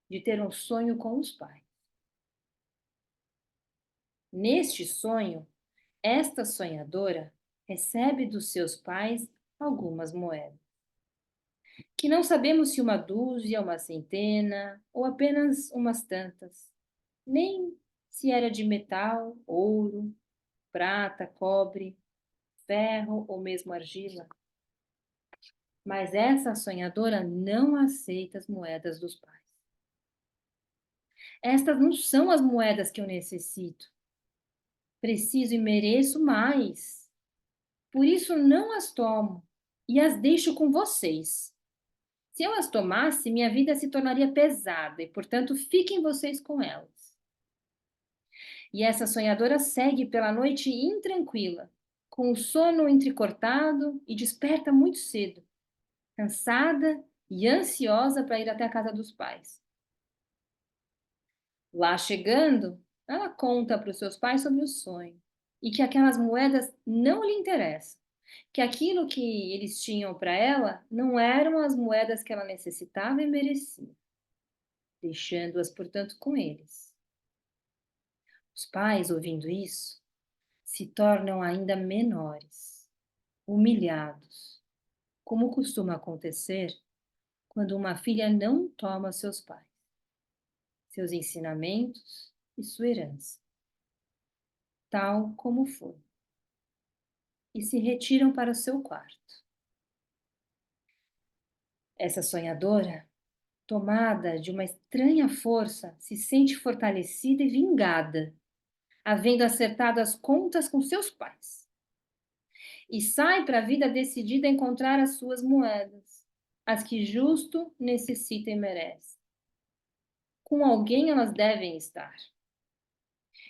de ter um sonho com os pais. Neste sonho, esta sonhadora recebe dos seus pais algumas moedas, que não sabemos se uma dúzia, uma centena ou apenas umas tantas, nem se era de metal, ouro, prata, cobre, ferro ou mesmo argila. Mas essa sonhadora não aceita as moedas dos pais. Estas não são as moedas que eu necessito. Preciso e mereço mais. Por isso não as tomo e as deixo com vocês. Se eu as tomasse, minha vida se tornaria pesada e, portanto, fiquem vocês com elas. E essa sonhadora segue pela noite intranquila, com o sono entrecortado e desperta muito cedo, cansada e ansiosa para ir até a casa dos pais. Lá chegando, ela conta para os seus pais sobre o sonho e que aquelas moedas não lhe interessam, que aquilo que eles tinham para ela não eram as moedas que ela necessitava e merecia, deixando-as, portanto, com eles. Os pais, ouvindo isso, se tornam ainda menores, humilhados, como costuma acontecer quando uma filha não toma seus pais, seus ensinamentos e sua herança, tal como foi, e se retiram para o seu quarto. Essa sonhadora, tomada de uma estranha força, se sente fortalecida e vingada, havendo acertado as contas com seus pais. E sai para a vida decidida a encontrar as suas moedas, as que justo necessita e merece. Com alguém elas devem estar.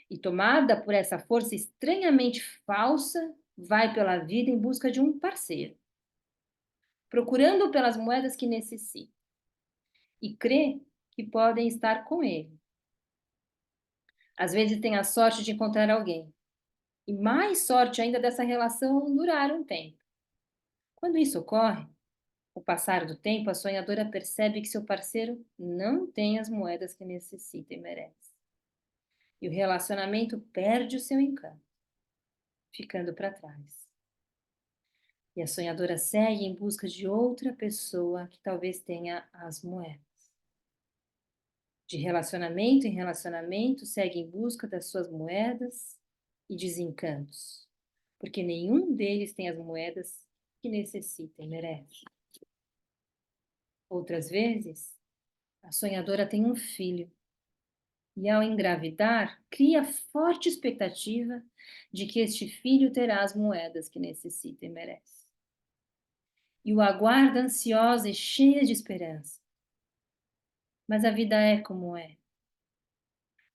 E tomada por essa força estranhamente falsa, vai pela vida em busca de um parceiro, procurando pelas moedas que necessita, e crê que podem estar com ele. Às vezes tem a sorte de encontrar alguém. E mais sorte ainda dessa relação durar um tempo. Quando isso ocorre, com o passar do tempo, a sonhadora percebe que seu parceiro não tem as moedas que necessita e merece. E o relacionamento perde o seu encanto, ficando para trás. E a sonhadora segue em busca de outra pessoa que talvez tenha as moedas. De relacionamento em relacionamento, segue em busca das suas moedas e desencantos, porque nenhum deles tem as moedas que necessita e merece. Outras vezes, a sonhadora tem um filho e, ao engravidar, cria forte expectativa de que este filho terá as moedas que necessita e merece. E o aguarda ansiosa e cheia de esperança. Mas a vida é como é.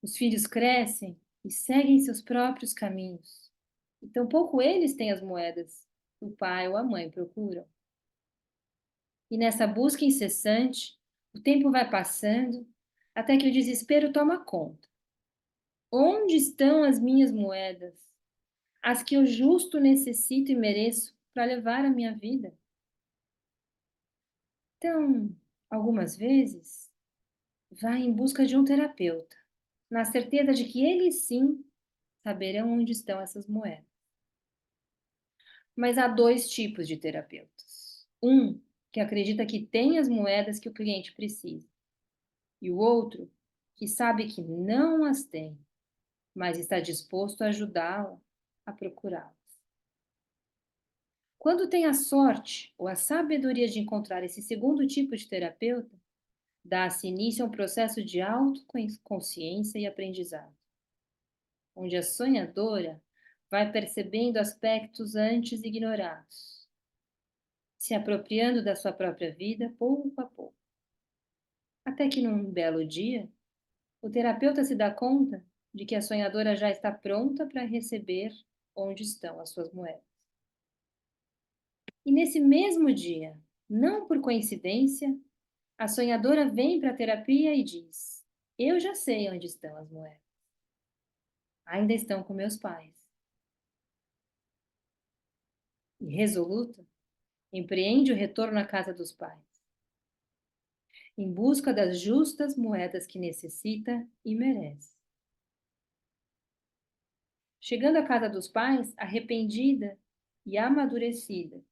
Os filhos crescem e seguem seus próprios caminhos. E tampouco eles têm as moedas que o pai ou a mãe procuram. E nessa busca incessante, o tempo vai passando até que o desespero toma conta. Onde estão as minhas moedas? As que eu justo necessito e mereço para levar a minha vida? Então, algumas vezes, vai em busca de um terapeuta, na certeza de que eles sim saberão onde estão essas moedas. Mas há dois tipos de terapeutas. Um que acredita que tem as moedas que o cliente precisa, e o outro que sabe que não as tem, mas está disposto a ajudá-la a procurá-las. Quando tem a sorte ou a sabedoria de encontrar esse segundo tipo de terapeuta, dá-se início a um processo de autoconsciência e aprendizado, onde a sonhadora vai percebendo aspectos antes ignorados, se apropriando da sua própria vida pouco a pouco. Até que num belo dia, o terapeuta se dá conta de que a sonhadora já está pronta para receber onde estão as suas moedas. E nesse mesmo dia, não por coincidência, a sonhadora vem para a terapia e diz: eu já sei onde estão as moedas. Ainda estão com meus pais. E resoluta, empreende o retorno à casa dos pais, em busca das justas moedas que necessita e merece. Chegando à casa dos pais, arrependida e amadurecida,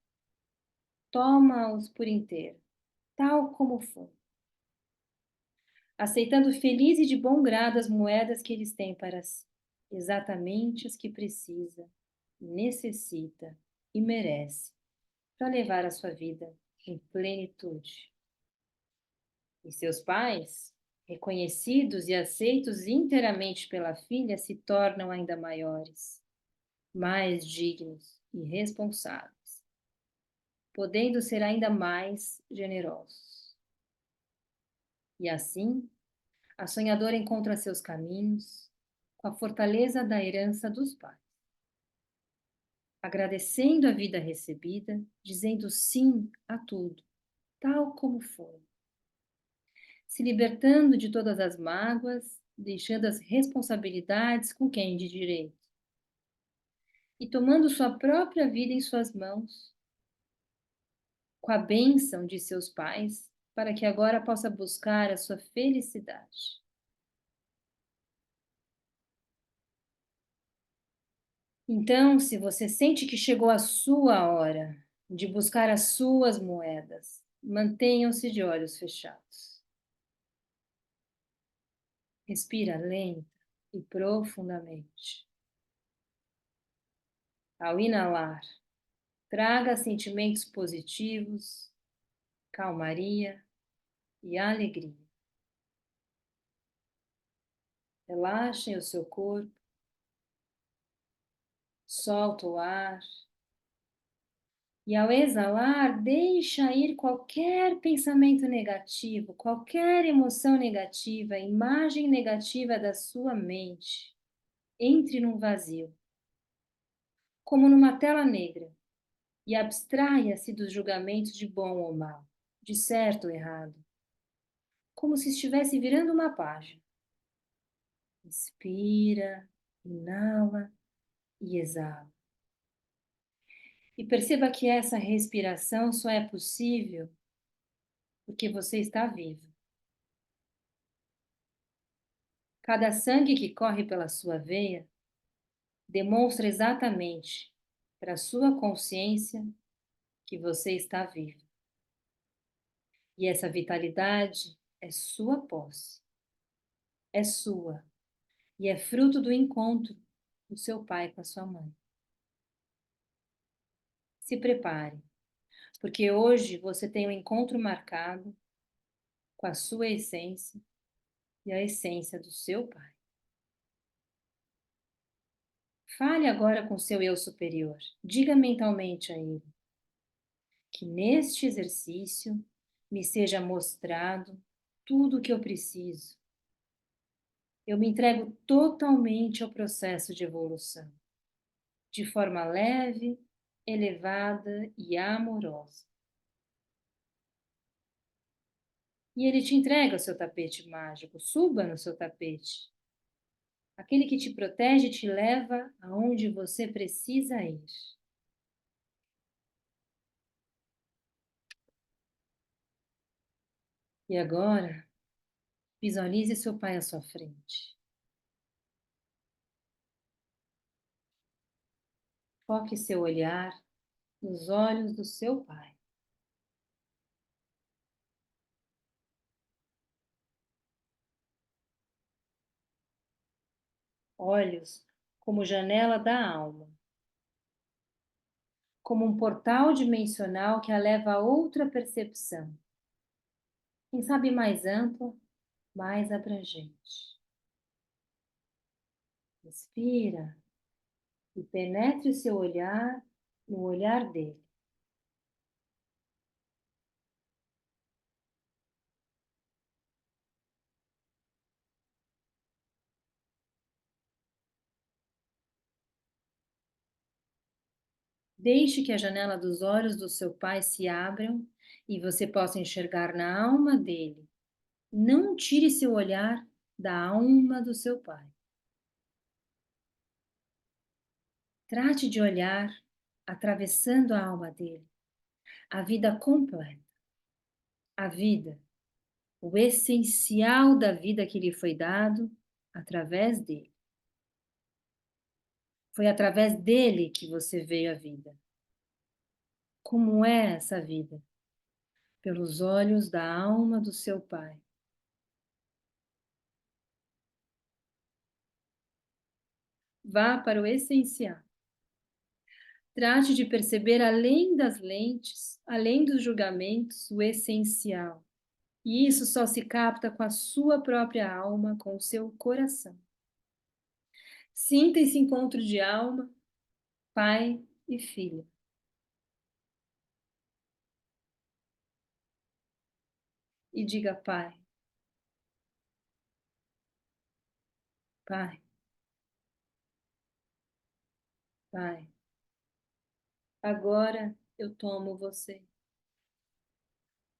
toma-os por inteiro, tal como foram, aceitando feliz e de bom grado as moedas que eles têm para si, exatamente as que precisa, necessita e merece para levar a sua vida em plenitude. E seus pais, reconhecidos e aceitos inteiramente pela filha, se tornam ainda maiores, mais dignos e responsáveis, podendo ser ainda mais generosos. E assim, a sonhadora encontra seus caminhos com a fortaleza da herança dos pais, agradecendo a vida recebida, dizendo sim a tudo, tal como foi, se libertando de todas as mágoas, deixando as responsabilidades com quem de direito, e tomando sua própria vida em suas mãos, com a bênção de seus pais, para que agora possa buscar a sua felicidade. Então, se você sente que chegou a sua hora de buscar as suas moedas, mantenham-se de olhos fechados. Respira lenta e profundamente. Ao inalar, traga sentimentos positivos, calmaria e alegria. Relaxem o seu corpo, solta o ar. E ao exalar, deixa ir qualquer pensamento negativo, qualquer emoção negativa, imagem negativa da sua mente. Entre num vazio, como numa tela negra, e abstraia-se dos julgamentos de bom ou mal, de certo ou errado, como se estivesse virando uma página. Inspira, inala e exala. E perceba que essa respiração só é possível porque você está vivo. Cada sangue que corre pela sua veia demonstra exatamente para a sua consciência que você está vivo. E essa vitalidade é sua posse, é sua, e é fruto do encontro do seu pai com a sua mãe. Se prepare, porque hoje você tem um encontro marcado com a sua essência e a essência do seu pai. Fale agora com seu eu superior. Diga mentalmente a ele que neste exercício me seja mostrado tudo o que eu preciso. Eu me entrego totalmente ao processo de evolução, de forma leve, elevada e amorosa. E ele te entrega o seu tapete mágico. Suba no seu tapete. Aquele que te protege e te leva aonde você precisa ir. E agora, visualize seu pai à sua frente. Foque seu olhar nos olhos do seu pai. Olhos como janela da alma, como um portal dimensional que a leva a outra percepção. Quem sabe mais ampla, mais abrangente. Respira e penetre o seu olhar no olhar dele. Deixe que a janela dos olhos do seu pai se abram e você possa enxergar na alma dele. Não tire seu olhar da alma do seu pai. Trate de olhar atravessando a alma dele, a vida completa, a vida, o essencial da vida que lhe foi dado através dele. Foi através dele que você veio à vida. Como é essa vida? Pelos olhos da alma do seu pai. Vá para o essencial. Trate de perceber além das lentes, além dos julgamentos, o essencial. E isso só se capta com a sua própria alma, com o seu coração. Sinta esse encontro de alma, pai e filha. E diga, pai, pai, pai, agora eu tomo você.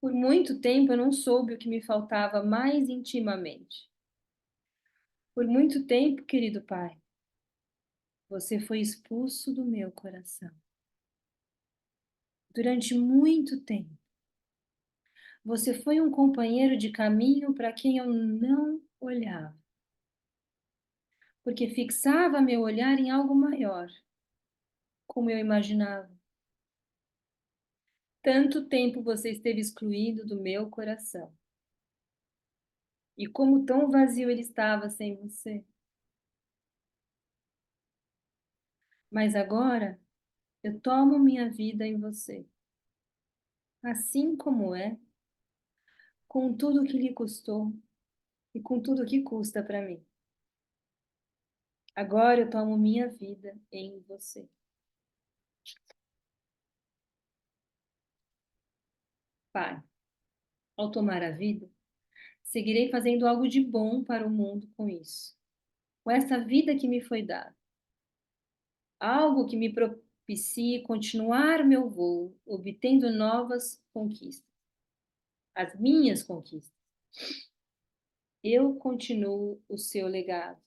Por muito tempo eu não soube o que me faltava mais intimamente. Por muito tempo, querido pai, você foi expulso do meu coração. Durante muito tempo, você foi um companheiro de caminho para quem eu não olhava, porque fixava meu olhar em algo maior, como eu imaginava. Tanto tempo você esteve excluído do meu coração. E como tão vazio ele estava sem você. Mas agora eu tomo minha vida em você, assim como é, com tudo que lhe custou e com tudo que custa para mim. Agora eu tomo minha vida em você. Pai, ao tomar a vida, seguirei fazendo algo de bom para o mundo com isso, com essa vida que me foi dada. Algo que me propicie continuar meu voo, obtendo novas conquistas. As minhas conquistas. Eu continuo o seu legado.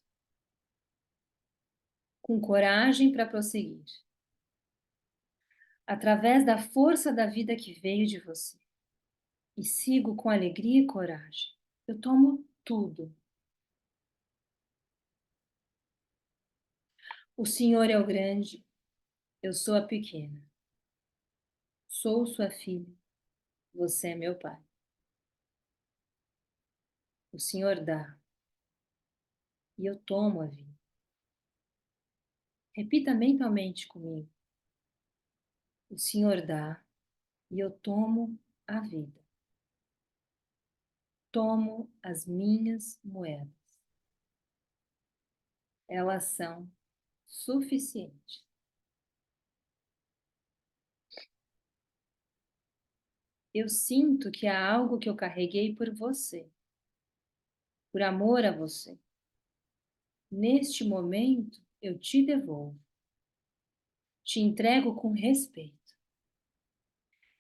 com coragem para prosseguir, através da força da vida que veio de você. E sigo com alegria e coragem. Eu tomo tudo. O Senhor é o grande, eu sou a pequena. Sou sua filha, você é meu pai. O Senhor dá, e eu tomo a vida. Repita mentalmente comigo. O Senhor dá, e eu tomo a vida. Tomo as minhas moedas. Elas são suficientes. Eu sinto que há algo que eu carreguei por você, por amor a você. Neste momento, eu te devolvo. Te entrego com respeito.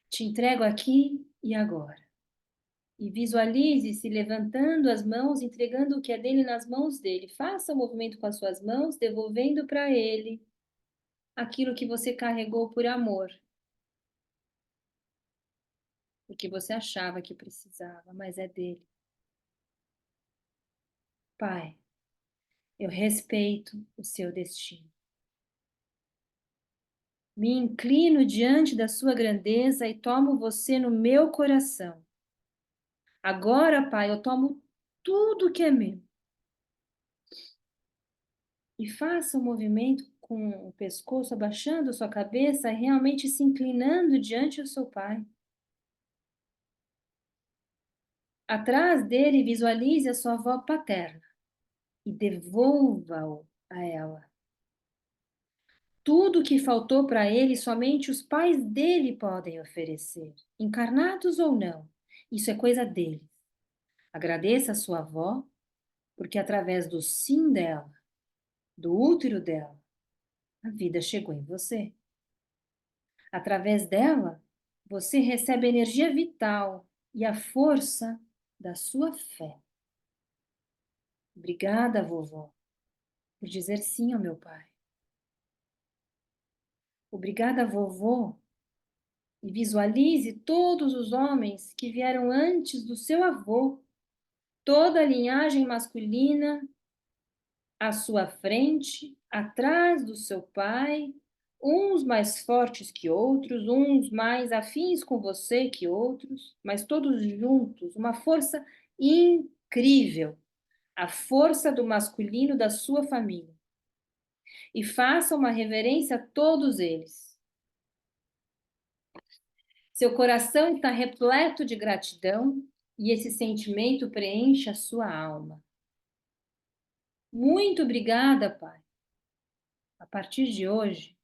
Te entrego aqui e agora. E visualize-se levantando as mãos, entregando o que é dele nas mãos dele. Faça o movimento com as suas mãos, devolvendo para ele aquilo que você carregou por amor. Porque você achava que precisava, mas é dele. Pai, eu respeito o seu destino. Me inclino diante da sua grandeza e tomo você no meu coração. Agora, Pai, eu tomo tudo que é meu. E faça um movimento com o pescoço, abaixando a sua cabeça, realmente se inclinando diante do seu Pai. Atrás dele, visualize a sua avó paterna e devolva-o a ela. Tudo que faltou para ele, somente os pais dele podem oferecer, encarnados ou não. Isso é coisa dele. Agradeça a sua avó, porque através do sim dela, do útero dela, a vida chegou em você. Através dela, você recebe a energia vital e a força da sua fé. Obrigada, vovó, por dizer sim ao meu pai. Obrigada, vovô, e visualize todos os homens que vieram antes do seu avô, toda a linhagem masculina à sua frente, atrás do seu pai, uns mais fortes que outros, uns mais afins com você que outros, mas todos juntos, uma força incrível, a força do masculino da sua família. E faça uma reverência a todos eles. Seu coração está repleto de gratidão e esse sentimento preenche a sua alma. Muito obrigada, Pai. A partir de hoje,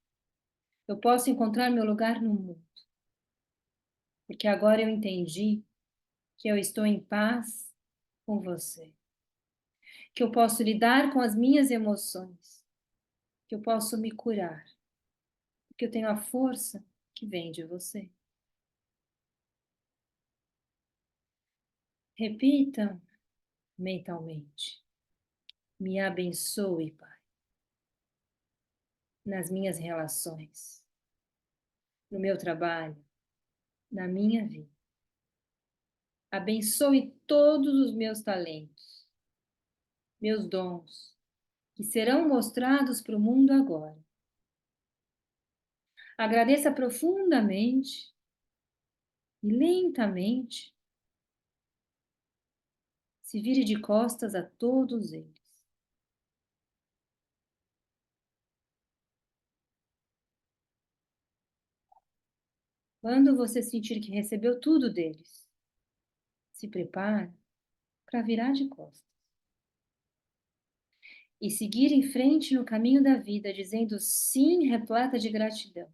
eu posso encontrar meu lugar no mundo, porque agora eu entendi que eu estou em paz com você, que eu posso lidar com as minhas emoções, que eu posso me curar, porque eu tenho a força que vem de você. Repita mentalmente: me abençoe, Pai, nas minhas relações, no meu trabalho, na minha vida. Abençoe todos os meus talentos, meus dons, que serão mostrados para o mundo agora. Agradeça profundamente e lentamente se vire de costas a todos eles. Quando você sentir que recebeu tudo deles, se prepare para virar de costas e seguir em frente no caminho da vida, dizendo sim, repleta de gratidão.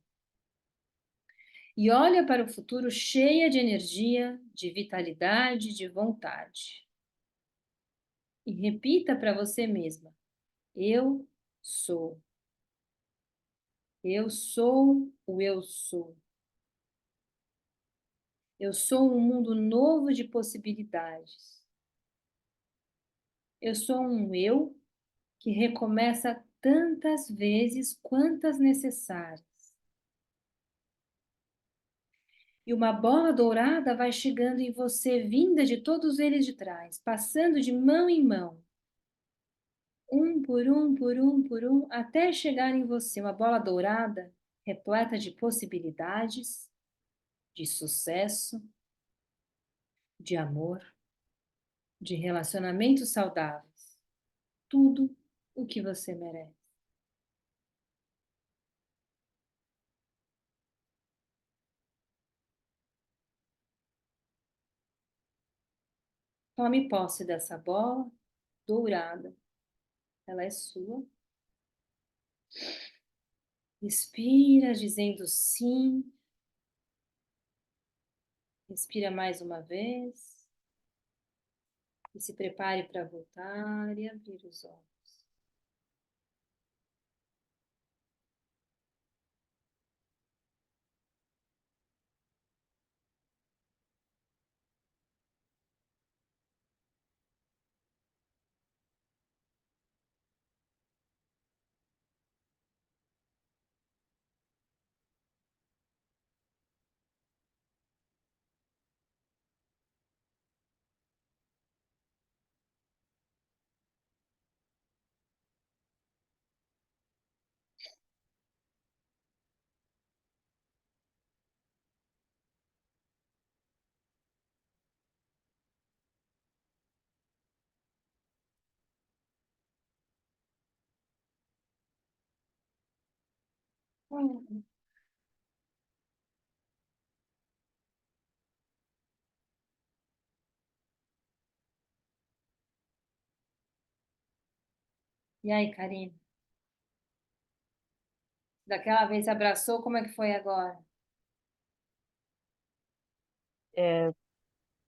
E olha para o futuro cheia de energia, de vitalidade, de vontade. E repita para você mesma: eu sou. Eu sou o eu sou. Eu sou um mundo novo de possibilidades. Eu sou um eu que recomeça tantas vezes quantas necessárias. E uma bola dourada vai chegando em você, vinda de todos eles de trás, passando de mão em mão, um por um, por um, por um, até chegar em você. Uma bola dourada repleta de possibilidades, de sucesso, de amor, de relacionamentos saudáveis. Tudo o que você merece. Tome posse dessa bola dourada. Ela é sua. Respira, dizendo sim. Respira mais uma vez. E se prepare para voltar e abrir os olhos. E aí, Karine? Daquela vez se abraçou, como é que foi agora?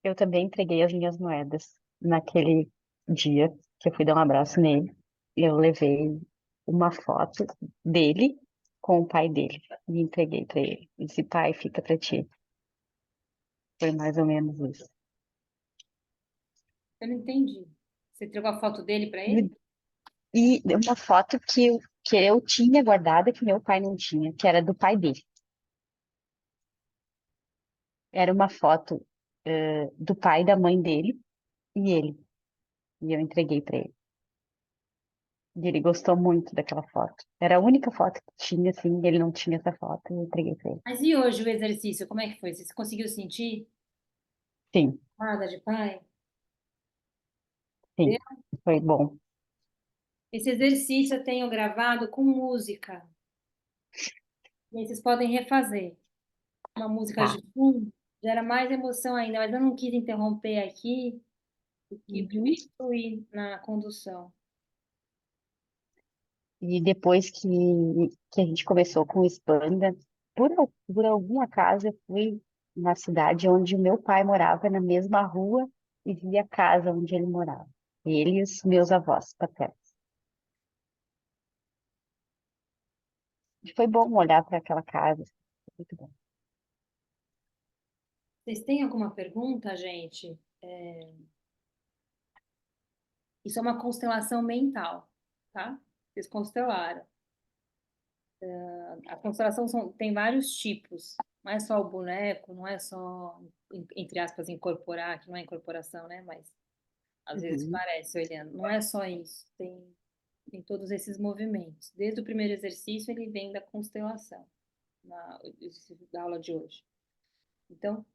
Eu também entreguei as minhas moedas naquele dia que eu fui dar um abraço nele. Eu levei uma foto dele com o pai dele e entreguei para ele. Esse pai fica para ti. Foi mais ou menos isso. Eu não entendi. Você entregou a foto dele para ele? E uma foto que eu tinha guardada que meu pai não tinha, que era do pai dele. Era uma foto, do pai e da mãe dele e ele. E eu entreguei para ele. E ele gostou muito daquela foto. Era a única foto que tinha, assim, ele não tinha essa foto, e eu entreguei para ele. Mas e hoje o exercício, como é que foi? Você conseguiu sentir Sim, nada de pai? sim, foi bom. Esse exercício eu tenho gravado com música. E aí vocês podem refazer. Uma música Tá. de fundo gera mais emoção ainda, mas eu não quis interromper aqui, porque Uhum. preferi fluir na condução. E depois que a gente começou com o Expanda, por algum acaso eu fui na cidade onde o meu pai morava, na mesma rua, e vi a casa onde ele morava. Ele e os meus avós paternos. E foi bom olhar para aquela casa. Foi muito bom. Vocês têm alguma pergunta, gente? Isso é uma constelação mental, tá? Vocês constelaram. A constelação tem vários tipos. Não é só o boneco, não é só, entre aspas, incorporar, que não é incorporação, né? Mas às vezes Uhum. parece olhando. Não é só isso. Tem todos esses movimentos. Desde o primeiro exercício, ele vem da constelação, da aula de hoje. Então,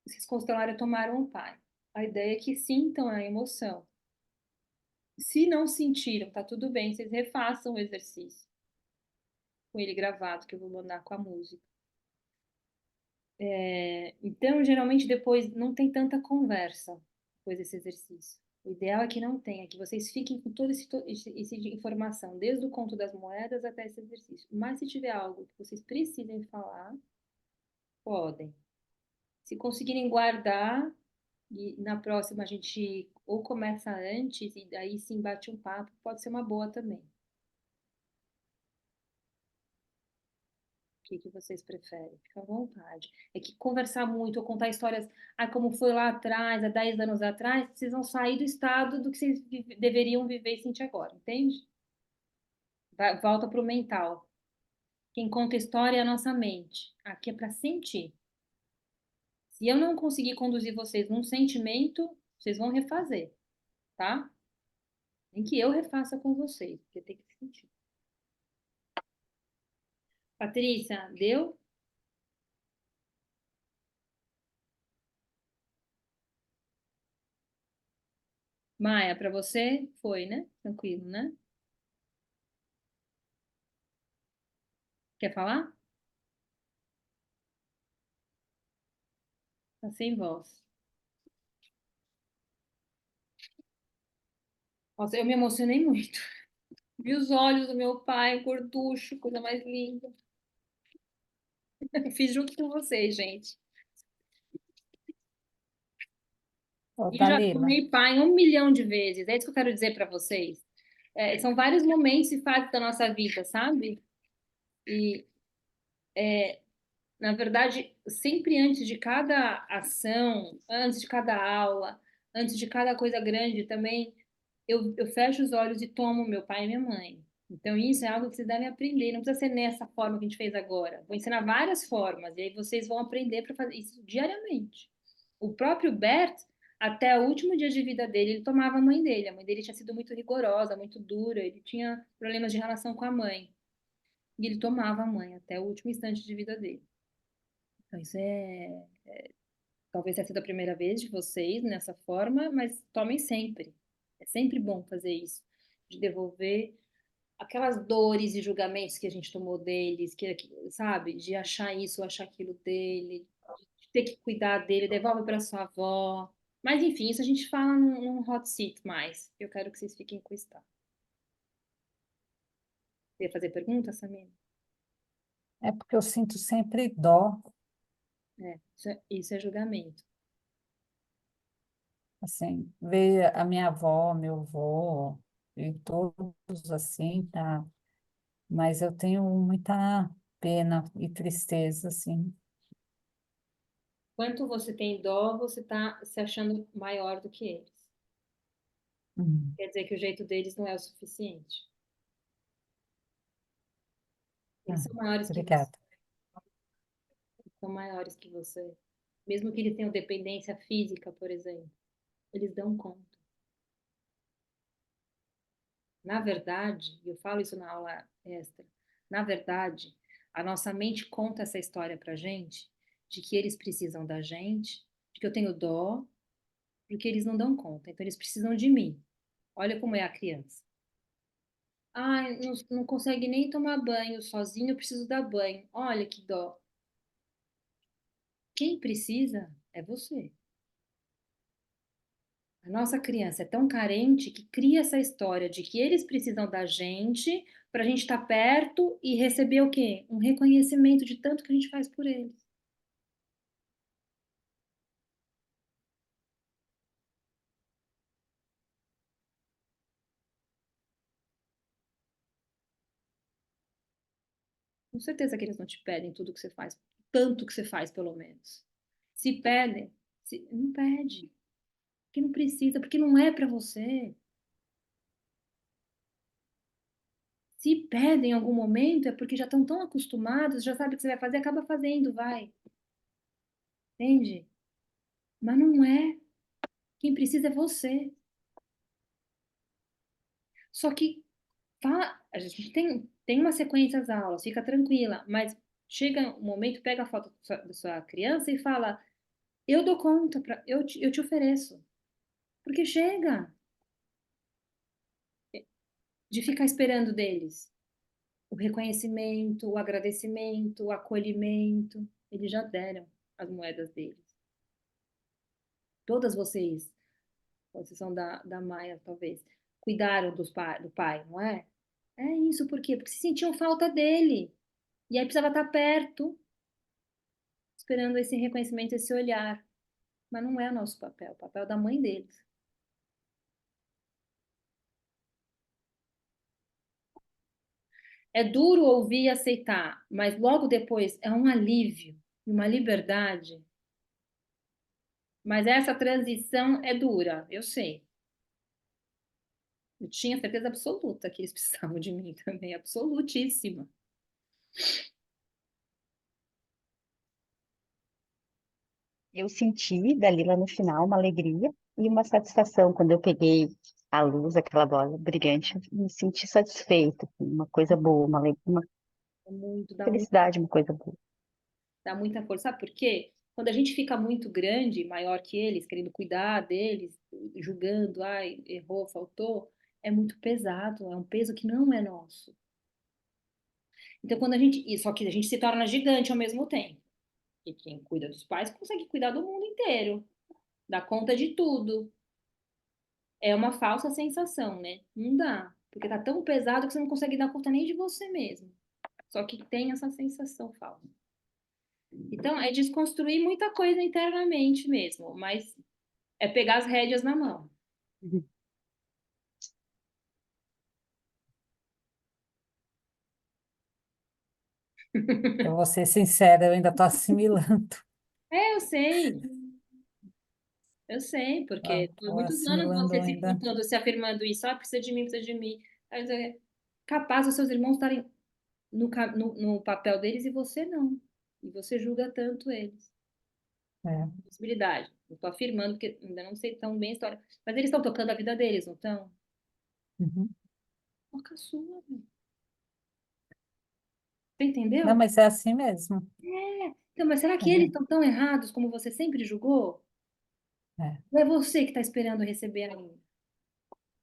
esses constelaram e tomaram o pai. A ideia é que sintam a emoção. Se não sentiram, tá tudo bem, vocês refaçam o exercício com ele gravado, que eu vou mandar com a música. Então, geralmente, depois não tem tanta conversa depois desse exercício. O ideal é que não tenha, que vocês fiquem com toda essa informação, desde o conto das moedas até esse exercício. Mas se tiver algo que vocês precisem falar, podem. Se conseguirem guardar, e na próxima a gente ou começa antes e daí sim bate um papo, pode ser uma boa também. O que vocês preferem? Fica à vontade. É que conversar muito ou contar histórias, como foi lá atrás, há 10 anos atrás, vocês vão sair do estado do que vocês deveriam viver e sentir agora, entende? Volta para o mental. Quem conta a história é a nossa mente. Aqui é para sentir. Se eu não conseguir conduzir vocês num sentimento, vocês vão refazer, tá? Tem que eu refaça com vocês, porque tem que sentir. Patrícia, deu? Maia, para você foi, né? Tranquilo, né? Quer falar? Tá sem voz. Nossa, eu me emocionei muito. Vi os olhos do meu pai, gorducho, coisa mais linda. Fiz junto com vocês, gente. Ô, E já Dalila, tomei pai 1 milhão de vezes. É isso que eu quero dizer para vocês. São vários momentos e fases da nossa vida, sabe? E, na verdade, sempre antes de cada ação, antes de cada aula, antes de cada coisa grande, também eu fecho os olhos e tomo meu pai e minha mãe. Então, isso é algo que vocês devem aprender. Não precisa ser nessa forma que a gente fez agora. Vou ensinar várias formas, e aí vocês vão aprender para fazer isso diariamente. O próprio Bert, até o último dia de vida dele, ele tomava a mãe dele. A mãe dele tinha sido muito rigorosa, muito dura, ele tinha problemas de relação com a mãe. E ele tomava a mãe até o último instante de vida dele. Então, isso talvez tenha sido a primeira vez de vocês nessa forma, mas tomem sempre. É sempre bom fazer isso, de devolver aquelas dores e julgamentos que a gente tomou deles, sabe, de achar isso, achar aquilo dele, de ter que cuidar dele, devolve para sua avó. Mas enfim, isso a gente fala num hot seat mais. Eu quero que vocês fiquem com isso, tá? Você ia fazer pergunta, Samir? é porque eu sinto sempre dó, Isso é julgamento. assim, ver a minha avó, meu avô, e todos assim, tá? Mas eu tenho muita pena e tristeza, assim. Quanto você tem dó, você está se achando maior do que eles. Hum. Quer dizer que o jeito deles não é o suficiente. Eles Ah, são maiores que você. obrigada. São maiores que você. Mesmo que eles tenham dependência física, por exemplo, eles dão conta. Na verdade, e eu falo isso na aula extra, na verdade, a nossa mente conta essa história pra gente, de que eles precisam da gente, de que eu tenho dó, porque eles não dão conta. Então, eles precisam de mim. Olha como é a criança. Ai, não consegue nem tomar banho sozinho, eu preciso dar banho. Olha que dó. Quem precisa é você. A nossa criança é tão carente que cria essa história de que eles precisam da gente para a gente estar perto e receber o quê? Um reconhecimento de tanto que a gente faz por eles. Com certeza que eles não te pedem tudo que você faz, tanto que você faz, pelo menos. Se pedem, não pede. Porque não precisa, porque não é para você. Se pedem em algum momento, é porque já estão tão acostumados, já sabe o que você vai fazer, acaba fazendo, vai. Entende? Mas não é. Quem precisa é você. Só que a gente tem uma sequência das aulas, fica tranquila, mas chega um momento, pega a foto da sua criança e fala: Eu dou conta, eu te ofereço. Porque chega de ficar esperando deles o reconhecimento, o agradecimento, o acolhimento. Eles já deram as moedas deles. Todas vocês, com exceção da Maia, talvez, cuidaram do pai, não é? É isso, por quê? Porque se sentiam falta dele. E aí precisava estar perto, esperando esse reconhecimento, esse olhar. Mas não é o nosso papel, o papel da mãe deles. É duro ouvir e aceitar, mas logo depois é um alívio e uma liberdade. Mas essa transição é dura, eu sei. Eu tinha certeza absoluta que eles precisavam de mim também, absolutíssima. Eu senti dali lá no final uma alegria e uma satisfação quando eu peguei a luz, aquela bola brilhante, eu me senti satisfeita, assim, uma coisa boa, uma Dá felicidade, uma coisa boa. dá muita força. Sabe por quê? Quando a gente fica muito grande, maior que eles, querendo cuidar deles, julgando, ai, errou, faltou, é muito pesado, é um peso que não é nosso. Então, quando a gente. Só que a gente se torna gigante ao mesmo tempo. E quem cuida dos pais consegue cuidar do mundo inteiro, dá conta de tudo. É uma falsa sensação, né? Não dá. Porque tá tão pesado que você não consegue dar conta nem de você mesmo. Só que tem essa sensação falsa. Então, é desconstruir muita coisa internamente mesmo, mas é pegar as rédeas na mão. Uhum. Eu vou ser sincera, eu ainda estou assimilando. É, eu sei, porque por Estou muitos anos assimilando você se ainda. contando, se afirmando isso, ah, precisa de mim, precisa de mim. Aí você- Capaz os seus irmãos estarem no papel deles e você não. E você julga tanto eles. É. Possibilidade. Não estou afirmando, porque ainda não sei tão bem a história. Mas eles estão tocando a vida deles, não estão? Uhum. Toca a sua, meu. Você Não, entendeu? mas é assim mesmo. Então, mas será que eles É, estão tão errados como você sempre julgou? é, Ou é você que está esperando receber ainda?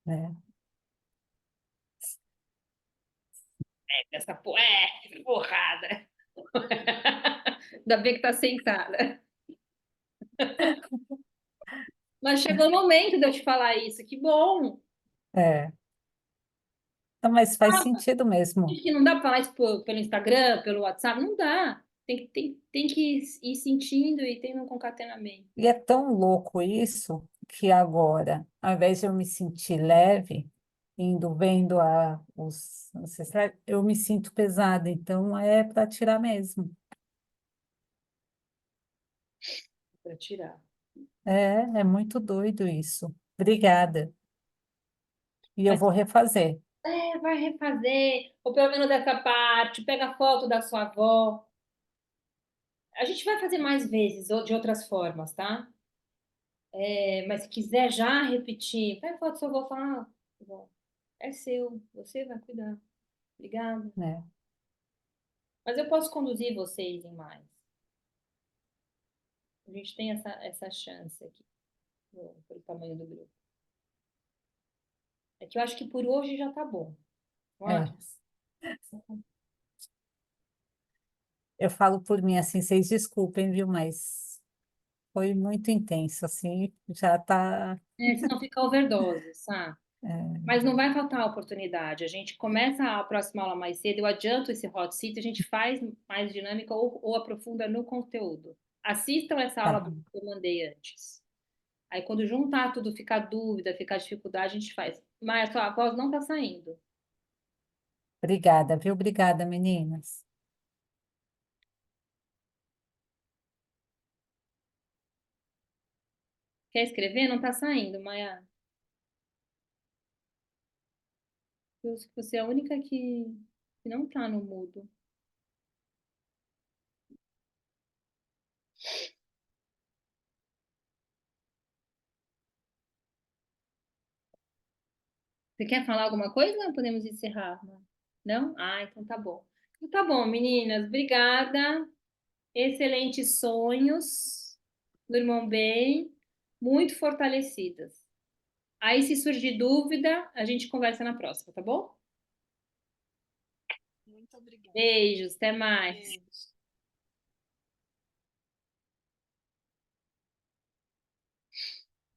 é. Que porrada! Ainda bem que tá sentada. Mas chegou o momento de eu te falar isso, que bom! É. Não, mas faz sentido mesmo. Acho que não dá para falar isso pelo Instagram, pelo WhatsApp, não dá. Tem que ir sentindo e tendo um concatenamento. E é tão louco isso que agora, ao invés de eu me sentir leve, indo vendo os ancestrais, eu me sinto pesada. Então é para tirar mesmo. Para tirar. É muito doido isso. Obrigada. E eu Mas vou refazer. vai refazer, ou pelo menos essa parte, pega a foto da sua avó. A gente vai fazer mais vezes, ou de outras formas, tá? Mas se quiser já repetir, pega a foto da sua avó e fala, ah, vó, é seu, você vai cuidar. Obrigada. Né? Mas eu posso conduzir vocês em mais. A gente tem essa chance aqui, pelo tamanho do grupo. É que eu acho que por hoje já tá bom. Não acha? É. Eu falo por mim assim, vocês desculpem, viu? Mas foi muito intenso, assim, já tá. Senão fica overdose, sabe? É, Mas não vai faltar a oportunidade. A gente começa a próxima aula mais cedo, eu adianto esse hot seat, a gente faz mais dinâmica ou aprofunda no conteúdo. Assistam essa aula tá. que eu mandei antes. Aí, quando juntar tudo, ficar dúvida, ficar dificuldade, a gente faz. Mas a sua voz não está saindo. Obrigada, viu? Obrigada, meninas. Quer escrever? Não está saindo, Maia. Você é a única que não está no mudo. Você quer falar alguma coisa? Podemos encerrar? Não? Ah, então tá bom. Então tá bom, meninas. Obrigada. Excelentes sonhos. Durmam bem. Muito fortalecidas. Aí, se surgir dúvida, a gente conversa na próxima, tá bom? Muito obrigada. Beijos, até mais. Beijo.